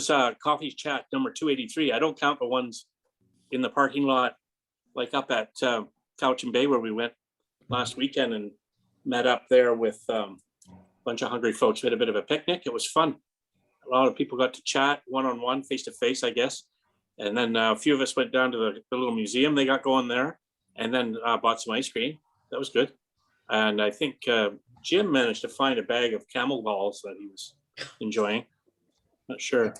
was coffee chat number 283. I don't count the ones in the parking lot, like up at Couch and Bay where we went last weekend and met up there with a bunch of hungry folks. We had a bit of a picnic. It was fun. A lot of people got to chat one-on-one, face-to-face, I guess. And then a few of us went down to the little museum they got going there, and then bought some ice cream. That was good. And I think Jim managed to find a bag of camel balls that he was enjoying. Not sure.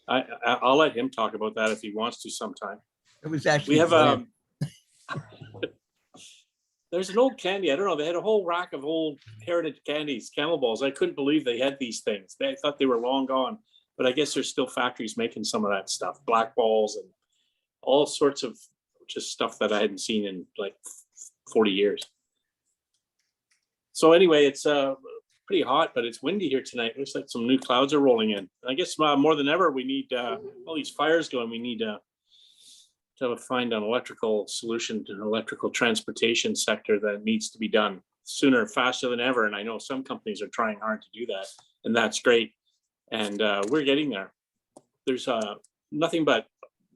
I'll let him talk about that if he wants to sometime. It was actually. We have there's an old candy. I don't know. They had a whole rack of old heritage candies, camel balls. I couldn't believe they had these things. I thought they were long gone, but I guess there's still factories making some of that stuff, black balls and all sorts of just stuff that I hadn't seen in like 40 years. So anyway, it's pretty hot, but it's windy here tonight. Looks like some new clouds are rolling in. I guess more than ever, we need all these fires going. We need to find an electrical solution to an electrical transportation sector that needs to be done sooner, faster than ever. And I know some companies are trying hard to do that, and that's great. And we're getting there. There's nothing but,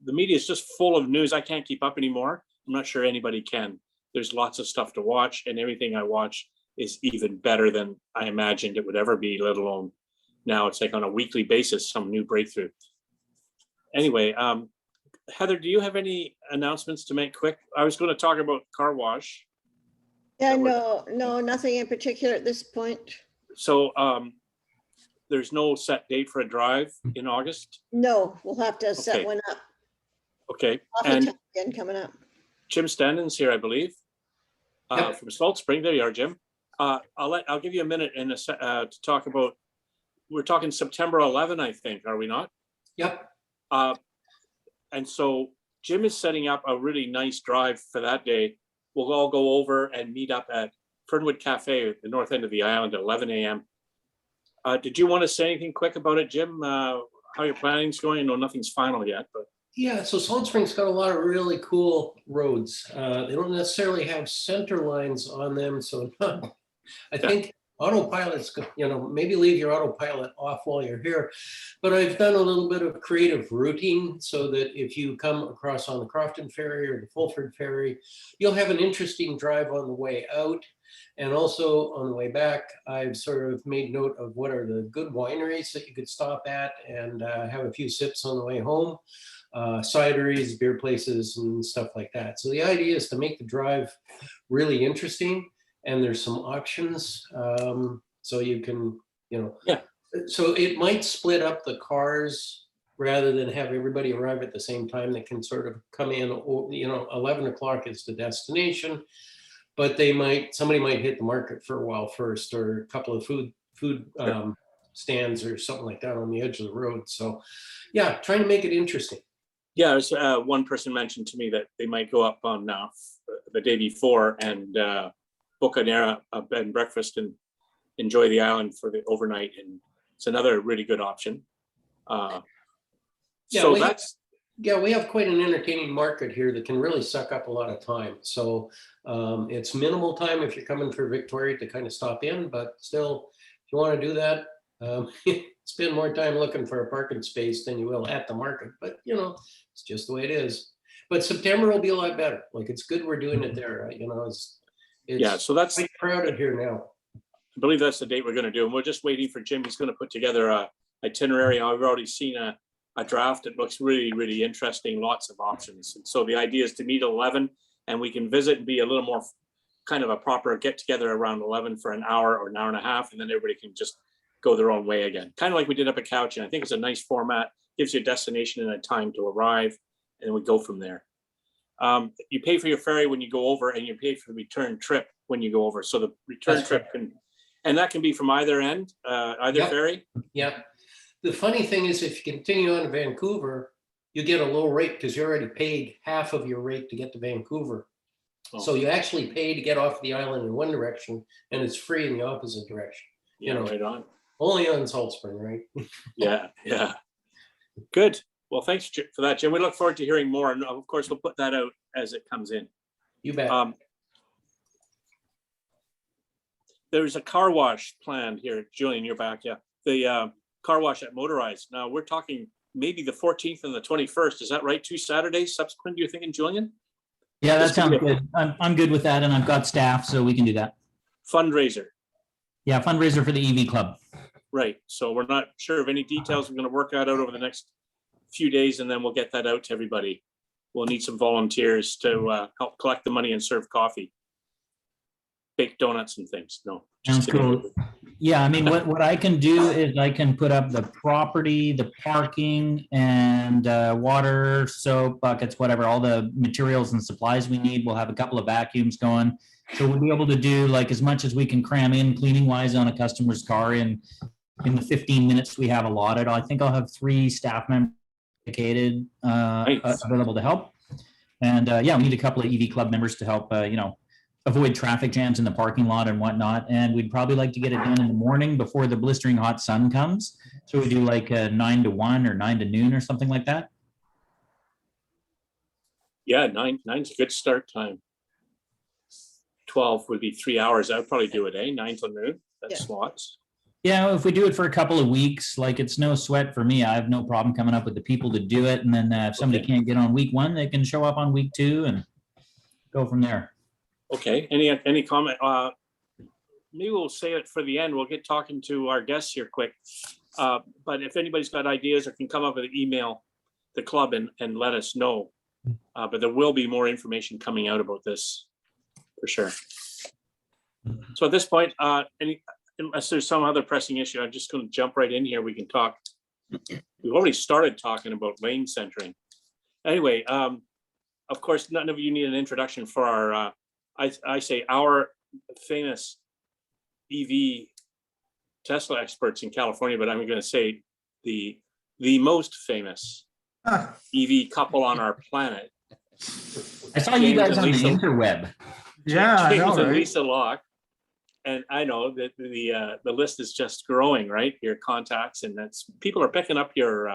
the media is just full of news. I can't keep up anymore. I'm not sure anybody can. There's lots of stuff to watch, and everything I watch is even better than I imagined it would ever be, let alone now it's like on a weekly basis, some new breakthrough. Anyway, Heather, do you have any announcements to make quick? I was going to talk about car wash. Yeah, no, nothing in particular at this point. So there's no set date for a drive in August? No, we'll have to set one up. Okay. Coffee And time again coming up. Jim Standon's here, I believe, Yep. from Salt Spring. There you are, Jim. I'll give you a minute to talk about, we're talking September 11, I think, are we not? Yep. And so Jim is setting up a really nice drive for that day. We'll all go over and meet up at Fernwood Cafe at the north end of the island at 11 a.m. Did you want to say anything quick about it, Jim? How your planning's going? I know nothing's final yet, but. Yeah, so Salt Spring's got a lot of really cool roads. They don't necessarily have center lines on them, so I think autopilot's, maybe leave your autopilot off while you're here. But I've done a little bit of creative routing so that if you come across on the Crofton Ferry or the Fulford Ferry, you'll have an interesting drive on the way out. And also on the way back, I've sort of made note of what are the good wineries that you could stop at and have a few sips on the way home. Cideries, beer places, and stuff like that. So the idea is to make the drive really interesting, and there's some options. So you can, so it might split up the cars rather than have everybody arrive at the same time. They can sort of come in, 11 o'clock is the destination, but somebody might hit the market for a while first, or a couple of food stands or something like that on the edge of the road. So yeah, trying to make it interesting. Yeah, there's one person mentioned to me that they might go up on the day before and book an bed and breakfast and enjoy the island for the overnight. And it's another really good option. We have quite an entertaining market here that can really suck up a lot of time. So it's minimal time if you're coming for Victoria to kind of stop in, but still, if you want to do that, spend more time looking for a parking space than you will at the market. But it's just the way it is. But September will be a lot better. Like, it's good we're doing it there. It's so that's quite crowded here now. I believe that's the date we're going to do, and we're just waiting for Jim. He's going to put together a itinerary. I've already seen a draft. It looks really, really interesting. Lots of options. And so the idea is to meet at 11, and we can visit and be a little more kind of a proper get together around 11 for an hour or an hour and a half, and then everybody can just go their own way again. Kind of like we did up at Couch, and I think it's a nice format. Gives you a destination and a time to arrive, and then we go from there. You pay for your ferry when you go over, and you pay for the return trip when you go over. So the return trip and that can be from either end, either ferry. Yeah. The funny thing is, if you continue on to Vancouver, you get a low rate because you already paid half of your rate to get to Vancouver. Oh. So you actually pay to get off the island in one direction, and it's free in the opposite direction. Yeah, right on. Only on Salt Spring, right? Yeah. Good. Well, thanks for that, Jim. We look forward to hearing more. And of course, we'll put that out as it comes in. You bet. There's a car wash planned here. Julian, you're back. Yeah. car wash at Motorized. Now we're talking maybe the 14th and the 21st. Is that right? 2 Saturdays subsequent, do you think, in Julian? Yeah, that This could sounds be a good. I'm good with that, and I've got staff, so we can do that. fundraiser. Yeah, fundraiser for the EV club. Right. So we're not sure of any details. We're going to work that out over the next few days, and then we'll get that out to everybody. We'll need some volunteers to help collect the money and serve coffee, bake donuts and things. No. just Sounds kidding. cool. Yeah, I mean, what I can do is I can put up the property, the parking, and water, soap, buckets, whatever, all the materials and supplies we need. We'll have a couple of vacuums going. So we'll be able to do like as much as we can cram in cleaning wise on a customer's car in the 15 minutes we have allotted. I think I'll have 3 staff members dedicated Nice. available to help. And yeah, we need a couple of EV club members to help, avoid traffic jams in the parking lot and whatnot. And we'd probably like to get it done in the morning before the blistering hot sun comes. So we do like 9 to 1 or 9 to noon or something like that. Yeah, 9's a good start time. 12 would be 3 hours. I would probably do it, 9 till noon. That's Yeah. slots. Yeah, if we do it for a couple of weeks, like it's no sweat for me. I have no problem coming up with the people to do it. And then if somebody Okay. can't get on week 1, they can show up on week 2 and go from there. Okay. Any comment? Maybe we'll say it for the end. We'll get talking to our guests here quick. But if anybody's got ideas or can come up with an email the club and let us know. But there will be more information coming out about this for sure. So at this point, unless there's some other pressing issue, I'm just going to jump right in here. We can talk. We've already started talking about lane centering. Anyway, of course, none of you need an introduction for our, I say our famous EV Tesla experts in California, but I'm going to say the most famous EV couple on our planet. I saw you James guys and on the Lisa. interweb. Yeah, I James know, and right? Lisa Locke. And I know that the list is just growing, right? Your contacts, and that's people are picking up your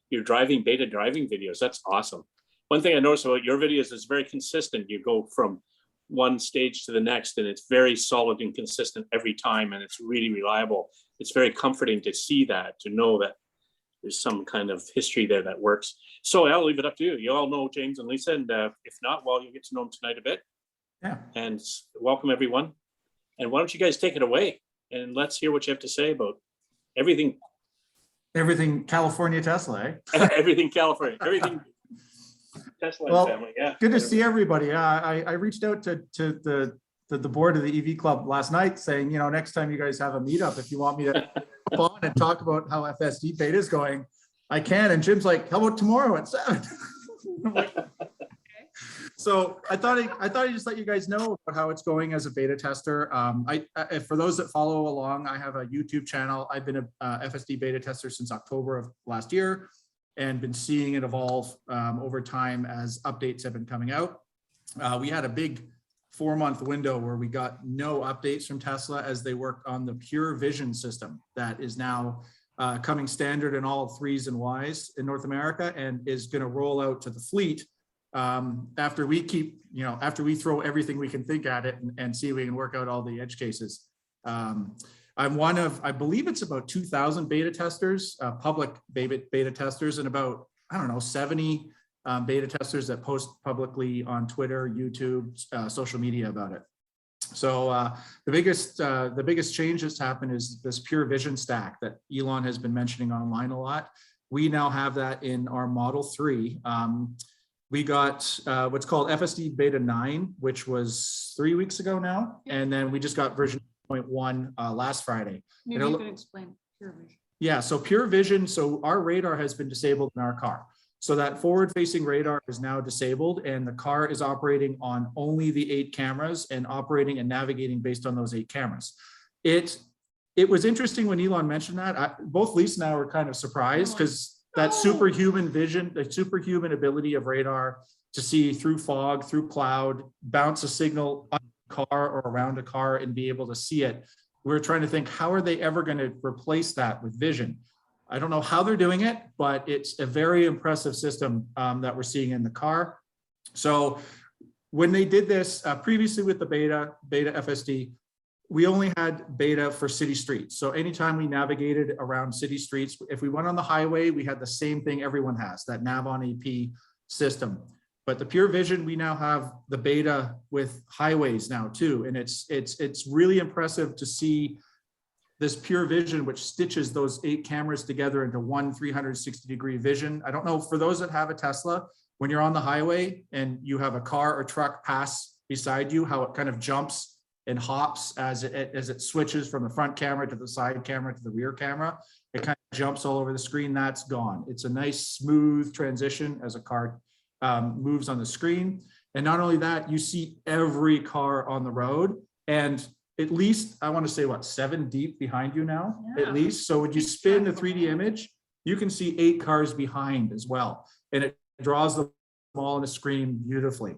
beta driving videos. That's awesome. One thing I noticed about your videos is very consistent. You go from one stage to the next, and it's very solid and consistent every time, and it's really reliable. It's very comforting to see that, to know that there's some kind of history there that works. So I'll leave it up to you. You all know James and Lisa, and if not, well, you'll get to know them tonight a bit. Yeah. And welcome everyone. And why don't you guys take it away and let's hear what you have to say about everything. Everything California Tesla, eh? Everything California, everything Tesla and Well, family. Yeah. Good to see everybody. I reached out to the board of the EV Club last night saying, next time you guys have a meetup, if you want me to come on and talk about how FSD Beta is going, I can. And Jim's like, how about tomorrow at 7? I'm like, okay. So I thought I'd just let you guys know about how it's going as a beta tester. For those that follow along, I have a YouTube channel. I've been a FSD beta tester since October of last year and been seeing it evolve over time as updates have been coming out. We had a big 4-month window where we got no updates from Tesla as they worked on the Pure Vision system that is now coming standard in all 3s and Ys in North America and is going to roll out to the fleet after we throw everything we can think at it and see if we can work out all the edge cases. I'm one of, I believe it's about 2,000 beta testers, public beta testers, and about, 70 beta testers that post publicly on Twitter, YouTube, social media about it. So the biggest change that's happened is this Pure Vision stack that Elon has been mentioning online a lot. We now have that in our Model 3. We got what's called FSD Beta 9, which was 3 weeks ago now. And then we just got version 0.1 last Friday. Maybe you could explain Pure Vision. Yeah, so Pure Vision, so our radar has been disabled in our car. So that forward-facing radar is now disabled and the car is operating on only the 8 cameras and operating and navigating based on those 8 cameras. It was interesting when Elon mentioned that. Both Lisa and I were kind of surprised because that superhuman vision, the superhuman ability of radar to see through fog, through cloud, bounce a signal on a car or around a car and be able to see it. We're trying to think, how are they ever going to replace that with vision? I don't know how they're doing it, but it's a very impressive system that we're seeing in the car. So when they did this previously with the beta FSD, we only had beta for city streets. So anytime we navigated around city streets, if we went on the highway, we had the same thing everyone has, that nav on AP system. But the Pure Vision, we now have the beta with highways now too. And it's really impressive to see this Pure Vision, which stitches those 8 cameras together into one 360-degree vision. I don't know, for those that have a Tesla, when you're on the highway and you have a car or truck pass beside you, how it kind of jumps and hops as it switches from the front camera to the side camera to the rear camera. It kind of jumps all over the screen. That's gone. It's a nice smooth transition as a car moves on the screen. And not only that, you see every car on the road, and at least, I want to say, what, 7 deep behind you now, at least. So when you spin the 3D image, you can see 8 cars behind as well. And it draws them all on the screen beautifully.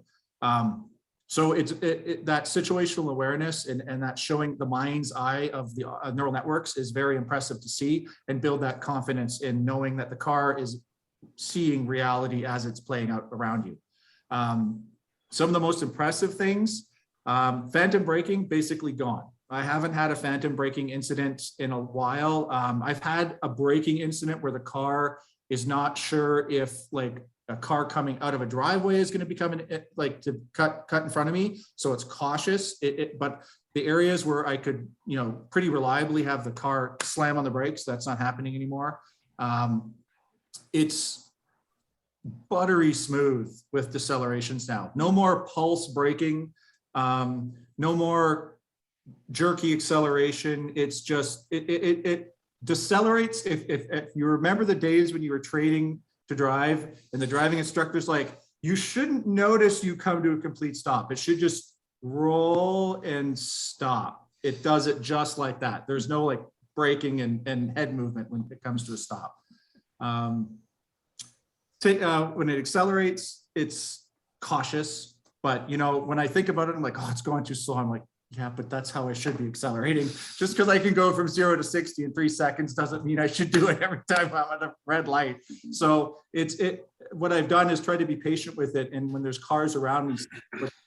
So it's that situational awareness and that showing the mind's eye of the neural networks is very impressive to see, and build that confidence in knowing that the car is seeing reality as it's playing out around you. Some of the most impressive things, phantom braking, basically gone. I haven't had a phantom braking incident in a while. I've had a braking incident where the car is not sure if like a car coming out of a driveway is going to be coming like to cut in front of me. So it's cautious. But the areas where I could, pretty reliably have the car slam on the brakes, that's not happening anymore. It's buttery smooth with decelerations now. No more pulse braking, no more jerky acceleration. It's just, it decelerates. If you remember the days when you were training to drive and the driving instructor's like, you shouldn't notice you come to a complete stop. It should just roll and stop. It does it just like that. There's no like braking and head movement when it comes to a stop. When it accelerates, it's cautious, but when I think about it, I'm like, oh, it's going too slow. I'm like, yeah, but that's how I should be accelerating. Just because I can go from 0 to 60 in 3 seconds doesn't mean I should do it every time I'm at a red light. So what I've done is try to be patient with it. And when there's cars around me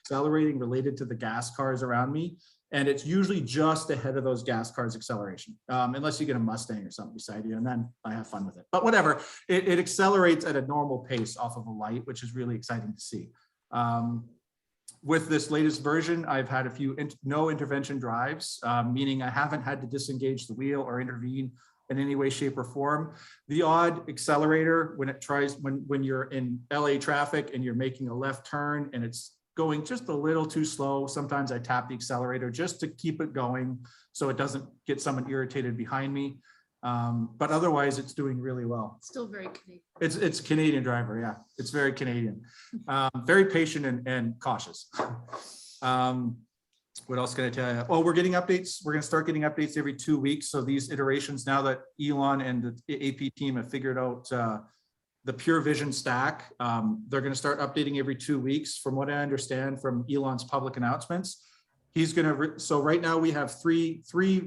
accelerating related to the gas cars around me, and it's usually just ahead of those gas cars acceleration, unless you get a Mustang or something beside you, and then I have fun with it. But whatever, it accelerates at a normal pace off of a light, which is really exciting to see. With this latest version, I've had a few no intervention drives, meaning I haven't had to disengage the wheel or intervene in any way, shape, or form. The odd accelerator when you're in LA traffic and you're making a left turn and it's going just a little too slow. Sometimes I tap the accelerator just to keep it going so it doesn't get someone irritated behind me. But otherwise, it's doing really well. Still very Canadian. It's Canadian driver, yeah. It's very Canadian. Very patient and cautious. What else can I tell you? Oh, we're getting updates. We're going to start getting updates every 2 weeks. So these iterations, now that Elon and the AP team have figured out the Pure Vision stack, they're going to start updating every 2 weeks. From what I understand from Elon's public announcements, he's going to. So right now we have three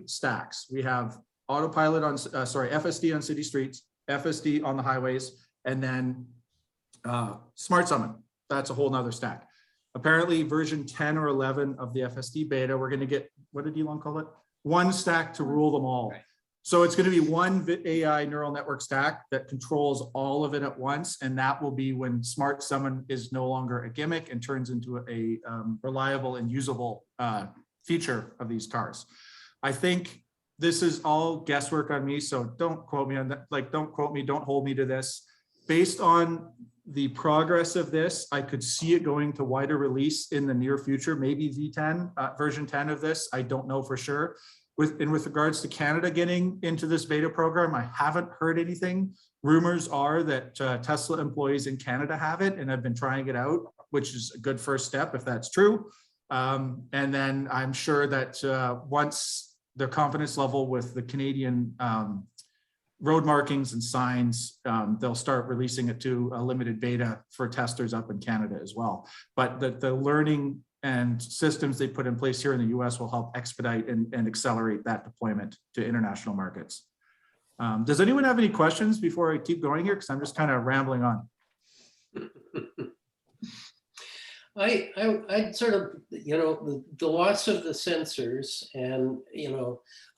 stacks. We have autopilot on, FSD on city streets, FSD on the highways, and then Smart Summon. That's a whole nother stack. Apparently version 10 or 11 of the FSD beta, we're going to get, what did Elon call it? One stack to rule them all. Right. So it's going to be one AI neural network stack that controls all of it at once. And that will be when Smart Summon is no longer a gimmick and turns into a reliable and usable feature of these cars. I think this is all guesswork on me, so don't quote me on that. Like, don't quote me, don't hold me to this. Based on the progress of this, I could see it going to wider release in the near future, maybe V10, version 10 of this. I don't know for sure. With regards to Canada getting into this beta program, I haven't heard anything. Rumors are that Tesla employees in Canada have it and have been trying it out, which is a good first step if that's true. And then I'm sure that once their confidence level with the Canadian road markings and signs, they'll start releasing it to a limited beta for testers up in Canada as well. But the learning and systems they put in place here in the US will help expedite and accelerate that deployment to international markets. Does anyone have any questions before I keep going here? Because I'm just kind of rambling on. I'd sort of, the loss of the sensors and,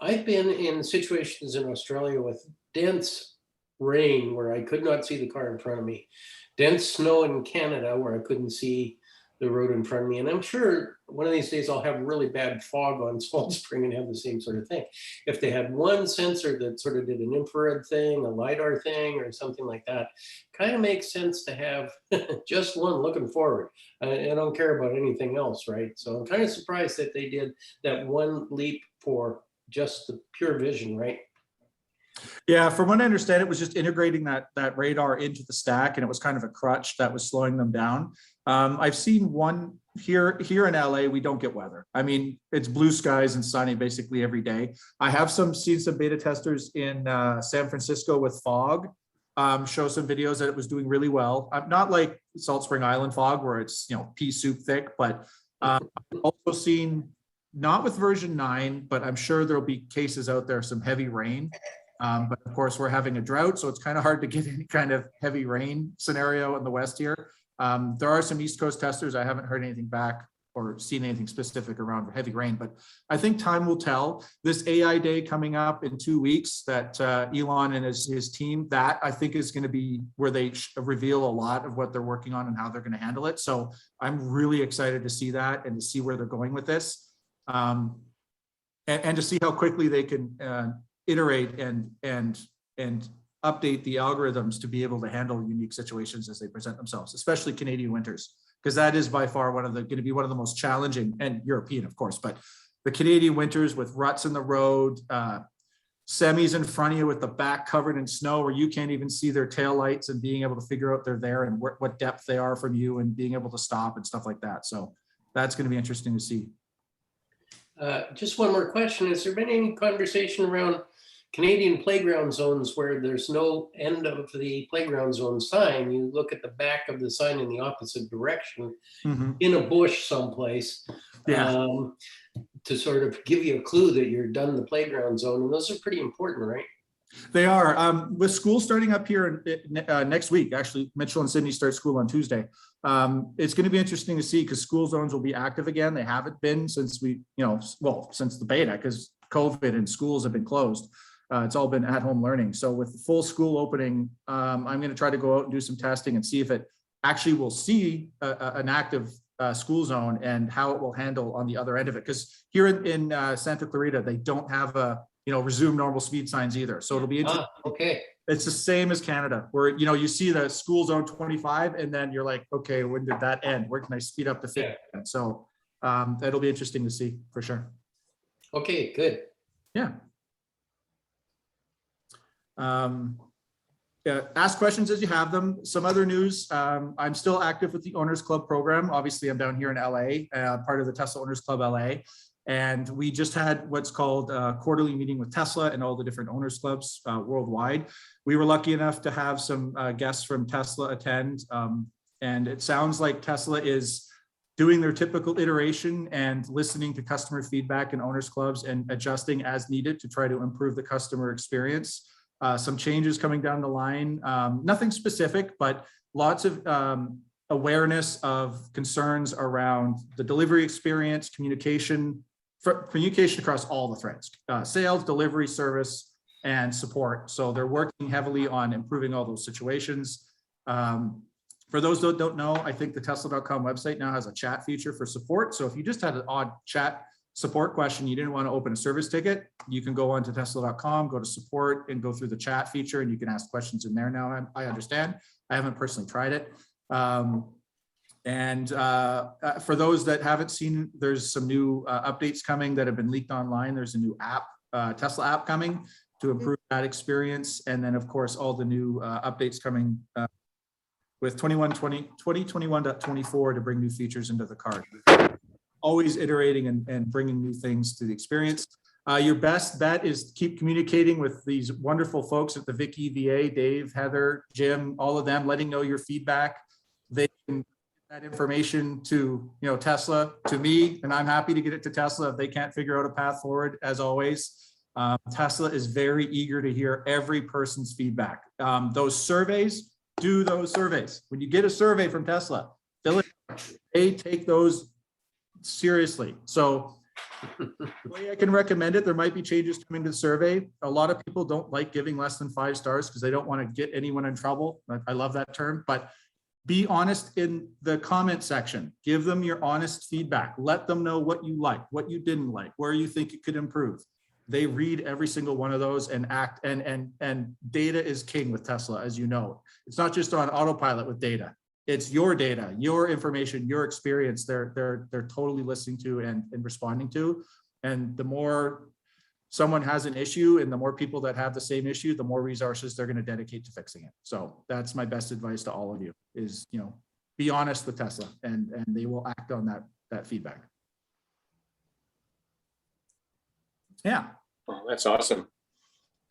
I've been in situations in Australia with dense rain where I could not see the car in front of me, dense snow in Canada where I couldn't see the road in front of me. And I'm sure one of these days I'll have really bad fog on Salt Spring and have the same sort of thing. If they had one sensor that sort of did an infrared thing, a LiDAR thing, or something like that, kind of makes sense to have just one looking forward. I don't care about anything else, right? So I'm kind of surprised that they did that one leap for just the pure vision, right? Yeah, from what I understand, it was just integrating that radar into the stack, and it was kind of a crutch that was slowing them down. I've seen one here in LA. We don't get weather. I mean, it's blue skies and sunny basically every day. I have seen some beta testers in San Francisco with fog. Show some videos that it was doing really well. Not like Salt Spring Island fog where it's pea soup thick, but I've also seen, not with version 9, but I'm sure there'll be cases out there, some heavy rain. But of course, we're having a drought, so it's kind of hard to get any kind of heavy rain scenario in the West here. There are some East Coast testers. I haven't heard anything back or seen anything specific around heavy rain, but I think time will tell. This AI day coming up in 2 weeks that Elon and his team, that I think is going to be where they reveal a lot of what they're working on and how they're going to handle it. So I'm really excited to see that and to see where they're going with this, and to see how quickly they can iterate and update the algorithms to be able to handle unique situations as they present themselves, especially Canadian winters, because that is by far going to be one of the most challenging, and European, of course, but the Canadian winters with ruts in the road, semis in front of you with the back covered in snow where you can't even see their tail lights, and being able to figure out they're there and what depth they are from you and being able to stop and stuff like that. So that's going to be interesting to see. Just one more question. Has there been any conversation around Canadian playground zones where there's no end of the playground zone sign? You look at the back of the sign in the opposite direction, in a bush someplace, to sort of give you a clue that you're done the playground zone. And those are pretty important, right? They are. With school starting up here next week, actually, Mitchell and Sydney start school on Tuesday. It's going to be interesting to see, because school zones will be active again. They haven't been since since the beta, because COVID and schools have been closed. It's all been at-home learning. So with full school opening, I'm going to try to go out and do some testing and see if it actually will see an active school zone and how it will handle on the other end of it. Because here in Santa Clarita, they don't have a resume normal speed signs either. So it'll be interesting. Okay. It's the same as Canada, where you see the school zone 25, and then you're like, okay, when did that end? Where can I speed up to 50? Yeah. So that'll be interesting to see for sure. Okay, good. Yeah. Ask questions as you have them. Some other news. I'm still active with the Owners Club program. Obviously, I'm down here in LA, part of the Tesla Owners Club LA. And we just had what's called a quarterly meeting with Tesla and all the different owners clubs worldwide. We were lucky enough to have some guests from Tesla attend. And it sounds like Tesla is doing their typical iteration and listening to customer feedback in owners clubs and adjusting as needed to try to improve the customer experience. Some changes coming down the line, nothing specific, but lots of awareness of concerns around the delivery experience, communication across all the threads, sales, delivery, service, and support. So they're working heavily on improving all those situations. For those that don't know, I think the Tesla.com website now has a chat feature for support. So if you just had an odd chat support question, you didn't want to open a service ticket, you can go on to Tesla.com, go to support, and go through the chat feature, and you can ask questions in there now. I understand. I haven't personally tried it. For those that haven't seen, there's some new updates coming that have been leaked online. There's a new app, Tesla app coming to improve that experience. And then of course, all the new updates coming with 2021.24 to bring new features into the car. Always iterating and bringing new things to the experience. Your best bet is to keep communicating with these wonderful folks at the VicEVA, Dave, Heather, Jim, all of them, letting know your feedback. They can get that information to Tesla, to me, and I'm happy to get it to Tesla if they can't figure out a path forward. As always, Tesla is very eager to hear every person's feedback. Those surveys, do those surveys. When you get a survey from Tesla, fill it, They take those seriously. So the way I can recommend it, there might be changes coming to the survey. A lot of people don't like giving less than 5 stars because they don't want to get anyone in trouble. I love that term, but be honest in the comment section. Give them your honest feedback. Let them know what you like, what you didn't like, where you think it could improve. They read every single one of those and act, and data is king with Tesla, as you know. It's not just on autopilot with data. It's your data, your information, your experience. They're totally listening to and responding to. And the more someone has an issue and the more people that have the same issue, the more resources they're going to dedicate to fixing it. So that's my best advice to all of you is, be honest with Tesla and they will act on that feedback. Yeah. Oh, that's awesome.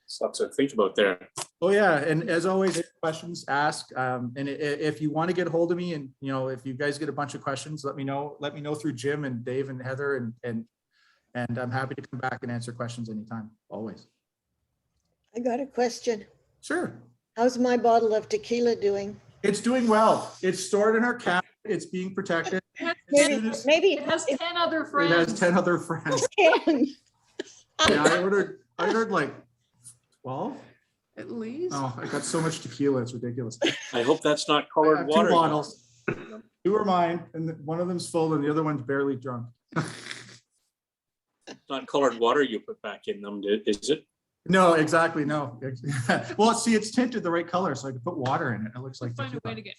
There's lots to think about there. Oh yeah, and as always, questions, ask. And if you want to get a hold of me, and if you guys get a bunch of questions, let me know. Let me know through Jim and Dave and Heather, and I'm happy to come back and answer questions anytime. Always. I got a question. Sure. How's my bottle of tequila doing? It's doing well. It's stored in our cabinet. It's being protected. Maybe It has 10 other It friends. has 10 other friends. can. Yeah, I ordered like 12. At least. Oh, I got so much tequila. It's ridiculous. I hope that's not I colored have water. 2 bottles. 2 are mine, and one of them's full, and the other one's barely drunk. Not colored water you put back in them, is it? No, exactly. No. Well, see, it's tinted the right color, so I can put water in it. It looks like Find a way tequila. to get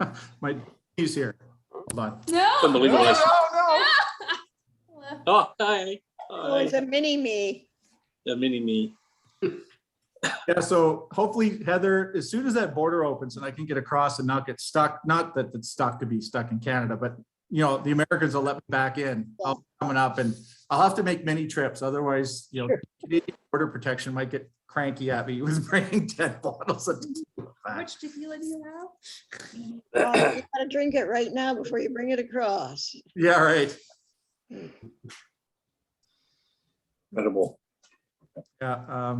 north. My he's here. Hold on. No. Unbelievable. No. Oh, hi. Oh, it's a mini me. The mini me. Yeah, so hopefully, Heather, as soon as that border opens and I can get across and not get stuck, not that it's stuck to be stuck in Canada, but the Americans will let me back in. I'll be coming up and I'll have to make many trips. Otherwise, Canadian border protection might get cranky at me with bringing 10 bottles of tequila How back. much tequila do you have? Oh, you gotta drink it right now before you bring it across. Yeah, right. Incredible. Yeah.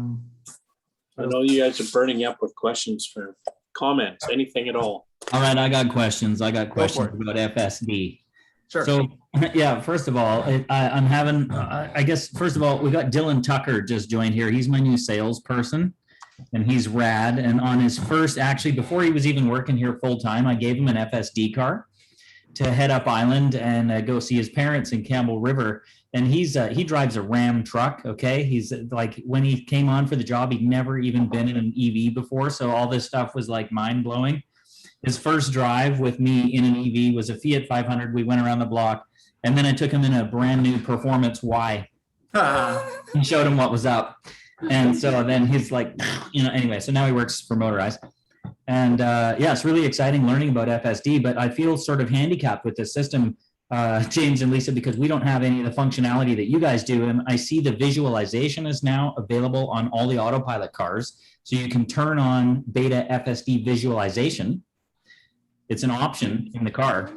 I know you guys are burning up with questions for comments, anything at all. All right, I got questions. I got for questions it. about FSD. Sure. So, yeah, first of all, I'm having, I guess, first of all, we got Dylan Tucker just joined here. He's my new salesperson and he's rad. And on his first, actually, before he was even working here full time, I gave him an FSD car to head up island and go see his parents in Campbell River. And he drives a Ram truck. Okay. He's like, when he came on for the job, he'd never even been in an EV before. So all this stuff was like mind blowing. His first drive with me in an EV was a Fiat 500. We went around the block and then I took him in a brand new Performance Y and showed him what was up. And so then he's like, anyway, so now he works for Motorized. And yeah, it's really exciting learning about FSD, but I feel sort of handicapped with this system, James and Lisa, because we don't have any of the functionality that you guys do. And I see the visualization is now available on all the autopilot cars. So you can turn on Beta FSD visualization. It's an option in the car.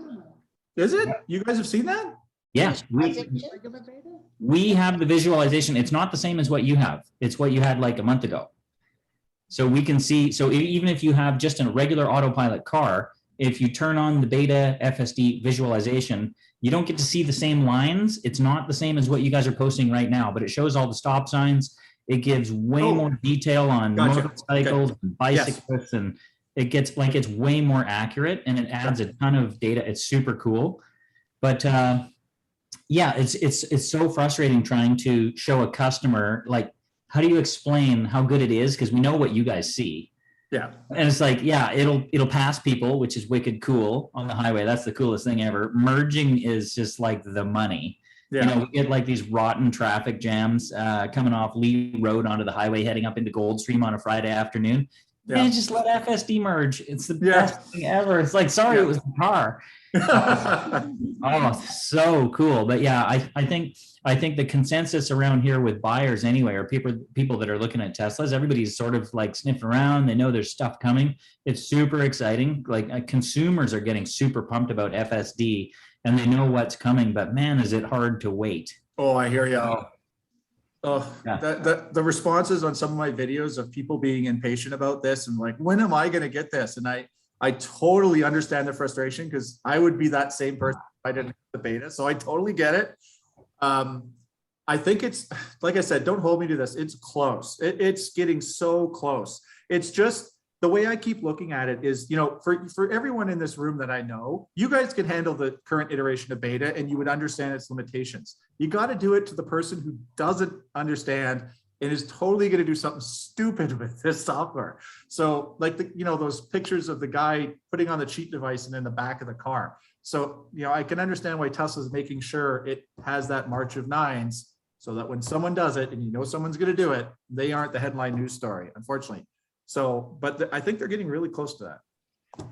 Is it? You guys have seen that? Yes, Regular beta? we have the visualization. It's not the same as what you have. It's what you had like a month ago. So we can see, so even if you have just a regular autopilot car, if you turn on the Beta FSD visualization, you don't get to see the same lines. It's not the same as what you guys are posting right now, but it shows all the stop signs. It gives way more detail on Gotcha. motorcycles and bicyclists, and it gets like, it's way more accurate and it adds a ton of data. It's super cool. But yeah, it's so frustrating trying to show a customer, like, how do you explain how good it is? Because we know what you guys see. Yeah. And it's like, yeah, it'll pass people, which is wicked cool on the highway. That's the coolest thing ever. Merging is just like the money. Yeah. We get like these rotten traffic jams coming off Lee Road onto the highway, heading up into Goldstream on a Friday afternoon. Yeah. And just let FSD merge. It's the Yeah. best thing ever. It's like, sorry, it was the car. Oh, so cool. But yeah, I think the consensus around here with buyers anyway, or people that are looking at Teslas, everybody's sort of like sniffing around. They know there's stuff coming. It's super exciting. Like consumers are getting super pumped about FSD and they know what's coming, but man, is it hard to wait. Oh, I hear you. Oh, Yeah. the responses on some of my videos of people being impatient about this and like, when am I going to get this? And I totally understand the frustration because I would be that same person if I didn't have the beta. So I totally get it. I think it's, like I said, don't hold me to this. It's close. It's getting so close. It's just the way I keep looking at it is, you know, for everyone in this room that I know, you guys can handle the current iteration of beta and you would understand its limitations. You got to do it to the person who doesn't understand and is totally going to do something stupid with this software. So like you know, those pictures of the guy putting on the cheat device and in the back of the car. So, you know, I can understand why Tesla is making sure it has that March of Nines so that when someone does it and you know someone's going to do it, they aren't the headline news story, unfortunately. So, but I think they're getting really close to that.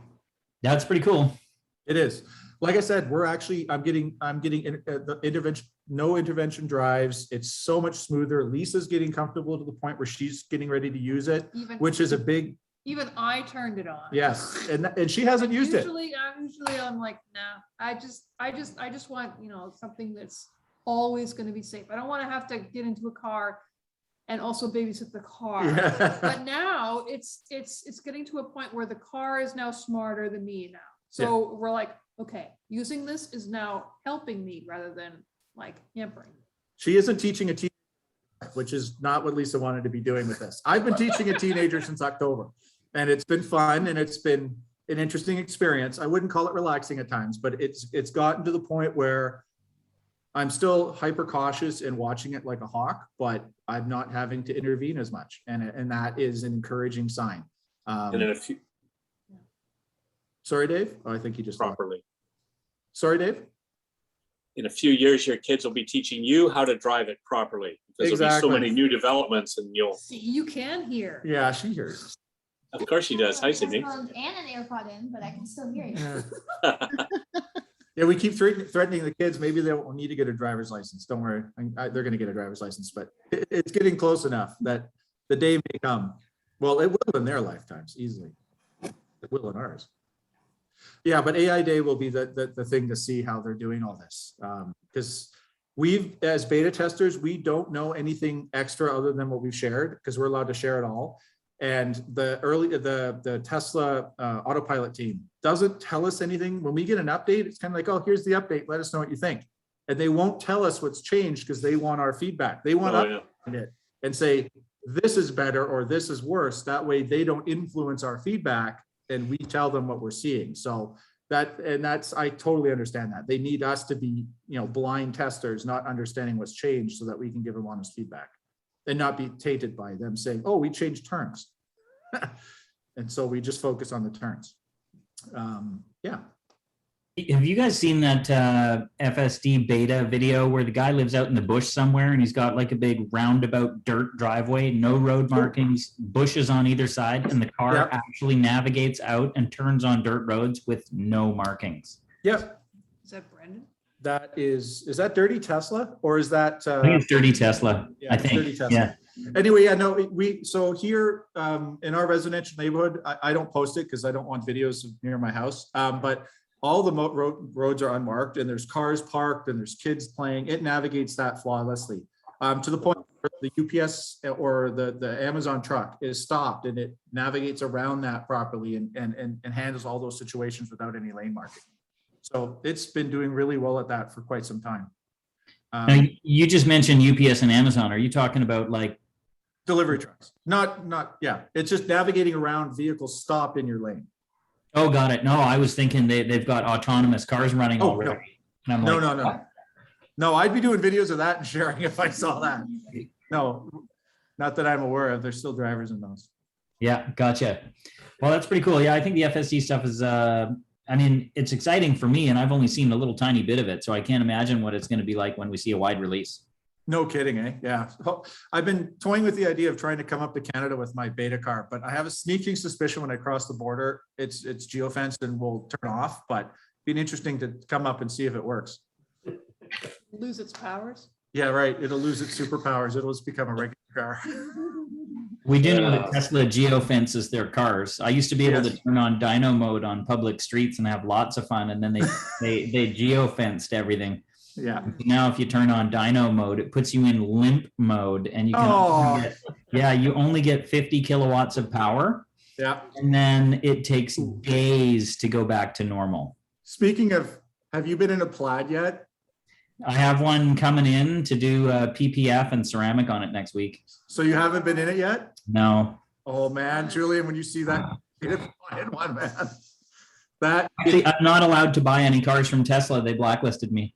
That's pretty cool. It is. Like I said, I'm getting the intervention, no intervention drives. It's so much smoother. Lisa's getting comfortable to the point where she's getting ready to use it, which is a big. Even I turned it on. Yes, and she hasn't used it. Usually I'm like, nah, I just want, you know, something that's always going to be safe. I don't want to have to get into a car and also babysit the car. Yeah. But now it's getting to a point where the car is now smarter than me now. So we're like, okay, using this is now helping me rather than like hampering. She isn't teaching a teenager, which is not what Lisa wanted to be doing with this. I've been teaching a teenager since October, and it's been fun and it's been an interesting experience. I wouldn't call it relaxing at times, but it's gotten to the point where I'm still hyper cautious and watching it like a hawk, but I'm not having to intervene as much. And that is an encouraging sign. And in a few Sorry, Dave? Oh, I think he just properly. Sorry, Dave? In a few years, your kids will be teaching you how to drive it properly because there'll be so many new developments and you'll. See, you can hear. Yeah, she hears. Of course she does. Hi, Sydney. And an AirPod in, but I can still hear you. Yeah. Yeah, we keep threatening the kids. Maybe they won't need to get a driver's license. Don't worry. They're going to get a driver's license, but it's getting close enough that the day may come. Well, it will in their lifetimes, easily. It will in ours. Yeah, but AI Day will be the thing to see how they're doing all this. Because we've, as beta testers, we don't know anything extra other than what we've shared because we're allowed to share it all. And the Tesla autopilot team doesn't tell us anything. When we get an update, it's kind of like, oh, here's the update. Let us know what you think. And they won't tell us what's changed because they want our feedback. They want us to it and say, this is better or this is worse. That way they don't influence our feedback and we tell them what we're seeing. So that's, I totally understand that. They need us to be, you know, blind testers, not understanding what's changed so that we can give them honest feedback and not be tainted by them saying, oh, we changed terms. And so we just focus on the turns. Yeah. Have you guys seen that FSD Beta video where the guy lives out in the bush somewhere and he's got like a big roundabout dirt driveway, no road markings, bushes on either side, and the car actually navigates out and turns on dirt roads with no markings? Yep. Is that Brendan? That is that Dirty Tesla or is that? I think it's Dirty Tesla. Yeah, I think. Dirty Tesla. Yeah. Anyway, yeah, no, so here in our residential neighborhood, I don't post it because I don't want videos near my house. But all the roads are unmarked and there's cars parked and there's kids playing. It navigates that flawlessly to the point where the UPS or the Amazon truck is stopped and it navigates around that properly and handles all those situations without any lane marking. So it's been doing really well at that for quite some time. Now, you just mentioned UPS and Amazon. Are you talking about like delivery trucks? Not yeah. It's just navigating around vehicles stopped in your lane. Oh, got it. No, I was thinking they've got autonomous cars running already. No. And I'm No. No, I'd be doing videos of that and sharing if I saw that. No, not that I'm aware of. There's still drivers in those. Yeah, gotcha. Well, that's pretty cool. Yeah, I think the FSD stuff is, I mean, it's exciting for me and I've only seen a little tiny bit of it. So I can't imagine what it's going to be like when we see a wide release. No kidding, eh? Yeah. I've been toying with the idea of trying to come up to Canada with my beta car, but I have a sneaking suspicion when I cross the border, it's geofenced and will turn off, but it'd be interesting to come up and see if it works. Lose its powers? Yeah, right. It'll lose its superpowers. It'll just become a regular car. We do know that Tesla geofences their cars. I used to be able to turn on dyno mode on public streets and have lots of fun. And then they geofenced everything. Yeah. Now, if you turn on dyno mode, it puts you in limp mode and you can, you only get 50 kilowatts of power. Yeah. And then it takes days to go back to normal. Speaking of, have you been in a Plaid yet? I have one coming in to do PPF and ceramic on it next week. So you haven't been in it yet? No. Oh man, Julian, when you see that, you didn't buy one, man. That, Actually, I'm not allowed to buy any cars from Tesla. They blacklisted me.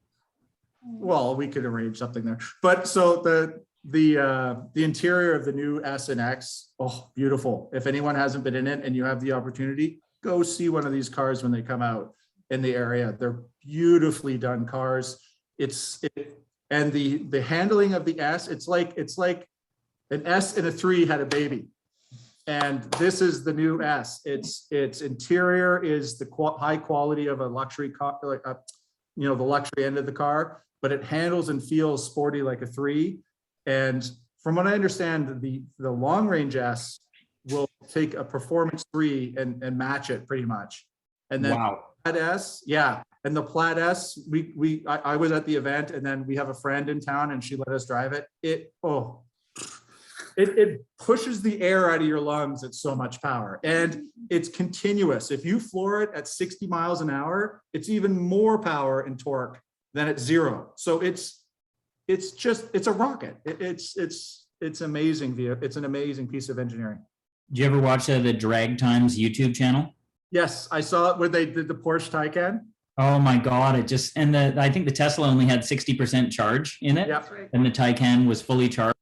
well, we could arrange something there. But so the interior of the new S and X, oh, beautiful. If anyone hasn't been in it and you have the opportunity, go see one of these cars when they come out in the area. They're beautifully done cars. And the handling of the S, it's like an S and a 3 had a baby. And this is the new S. Its interior is the high quality of a luxury car, like the luxury end of the car, but it handles and feels sporty like a 3. And from what I understand, the long range S will take a performance 3 and match it pretty much. And then Wow. Plaid S, yeah. And the Plaid S, I was at the event, and then we have a friend in town and she let us drive it. It pushes the air out of your lungs. It's so much power, and it's continuous. If you floor it at 60 miles an hour, it's even more power and torque than at 0. So it's a rocket. It's amazing. It's an amazing piece of engineering. Did you ever watch the Drag Times YouTube channel? Yes, I saw it when they did the Porsche Taycan. Oh my God. I think the Tesla only had 60% charge in it. Yeah, And the Taycan was fully charged.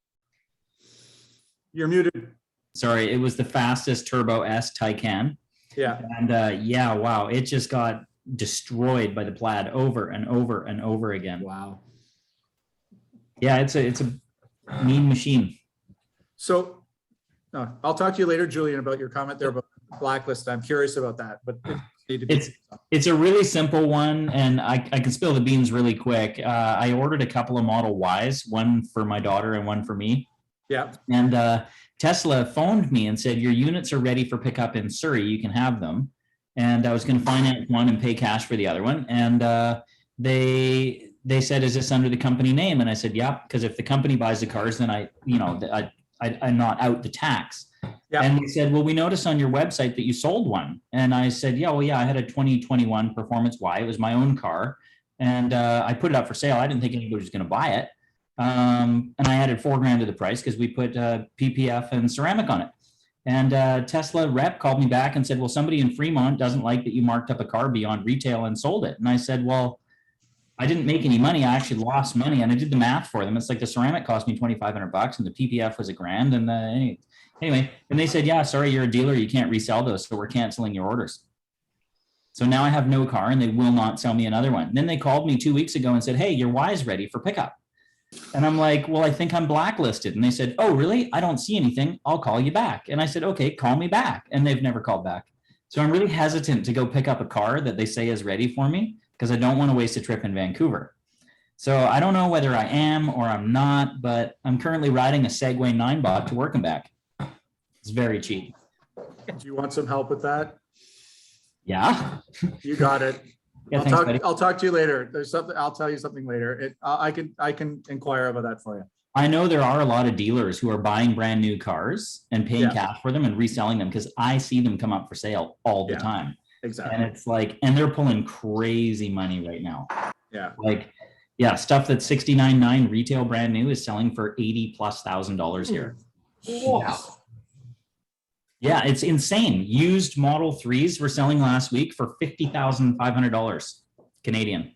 you're muted. Sorry, it was the fastest Turbo S Taycan. Yeah. And yeah, wow, it just got destroyed by the Plaid over and over and over again. Wow. Yeah, it's a mean machine. So I'll talk to you later, Julian, about your comment there about blacklist. I'm curious about that, but It's a really simple one, and I can spill the beans really quick. I ordered a couple of Model Ys, one for my daughter and one for me. yeah. And Tesla phoned me and said, your units are ready for pickup in Surrey. You can have them. And I was going to finance one and pay cash for the other one. And they said, is this under the company name? And I said, yeah, because if the company buys the cars, then I'm not out the tax. Yeah. And they said, well, we noticed on your website that you sold one. And I said, yeah, I had a 2021 Performance Y. It was my own car. And I put it up for sale. I didn't think anybody was going to buy it. And I added $4,000 to the price because we put PPF and ceramic on it. And Tesla rep called me back and said, well, somebody in Fremont doesn't like that you marked up a car beyond retail and sold it. And I said, well, I didn't make any money. I actually lost money. And I did the math for them. It's like the ceramic cost me $2,500 and the PPF was $1,000. And anyway, and they said, yeah, sorry, you're a dealer. You can't resell those. So we're canceling your orders. So now I have no car and they will not sell me another one. And then they called me 2 weeks ago and said, hey, your Y is ready for pickup. And I'm like, well, I think I'm blacklisted. And they said, oh, really? I don't see anything. I'll call you back. And I said, okay, call me back. And they've never called back. So I'm really hesitant to go pick up a car that they say is ready for me because I don't want to waste a trip in Vancouver. So I don't know whether I am or I'm not, but I'm currently riding a Segway 9-bot to work and back. It's very cheap. Do you want some help with that? Yeah. You got it. Yeah, thanks, buddy. I'll talk to you later. There's something, I'll tell you something later. I can inquire about that for you. I know there are a lot of dealers who are buying brand new cars and paying Yeah. cash for them and reselling them because I see them come up for sale all the Yeah. time. Exactly. And it's like, and they're pulling crazy money right now. Yeah. Like, yeah, stuff that's $69,900 retail brand new is selling for $80,000+ here. Wow. Yeah, it's insane. Used Model 3s were selling last week for $50,500 Canadian.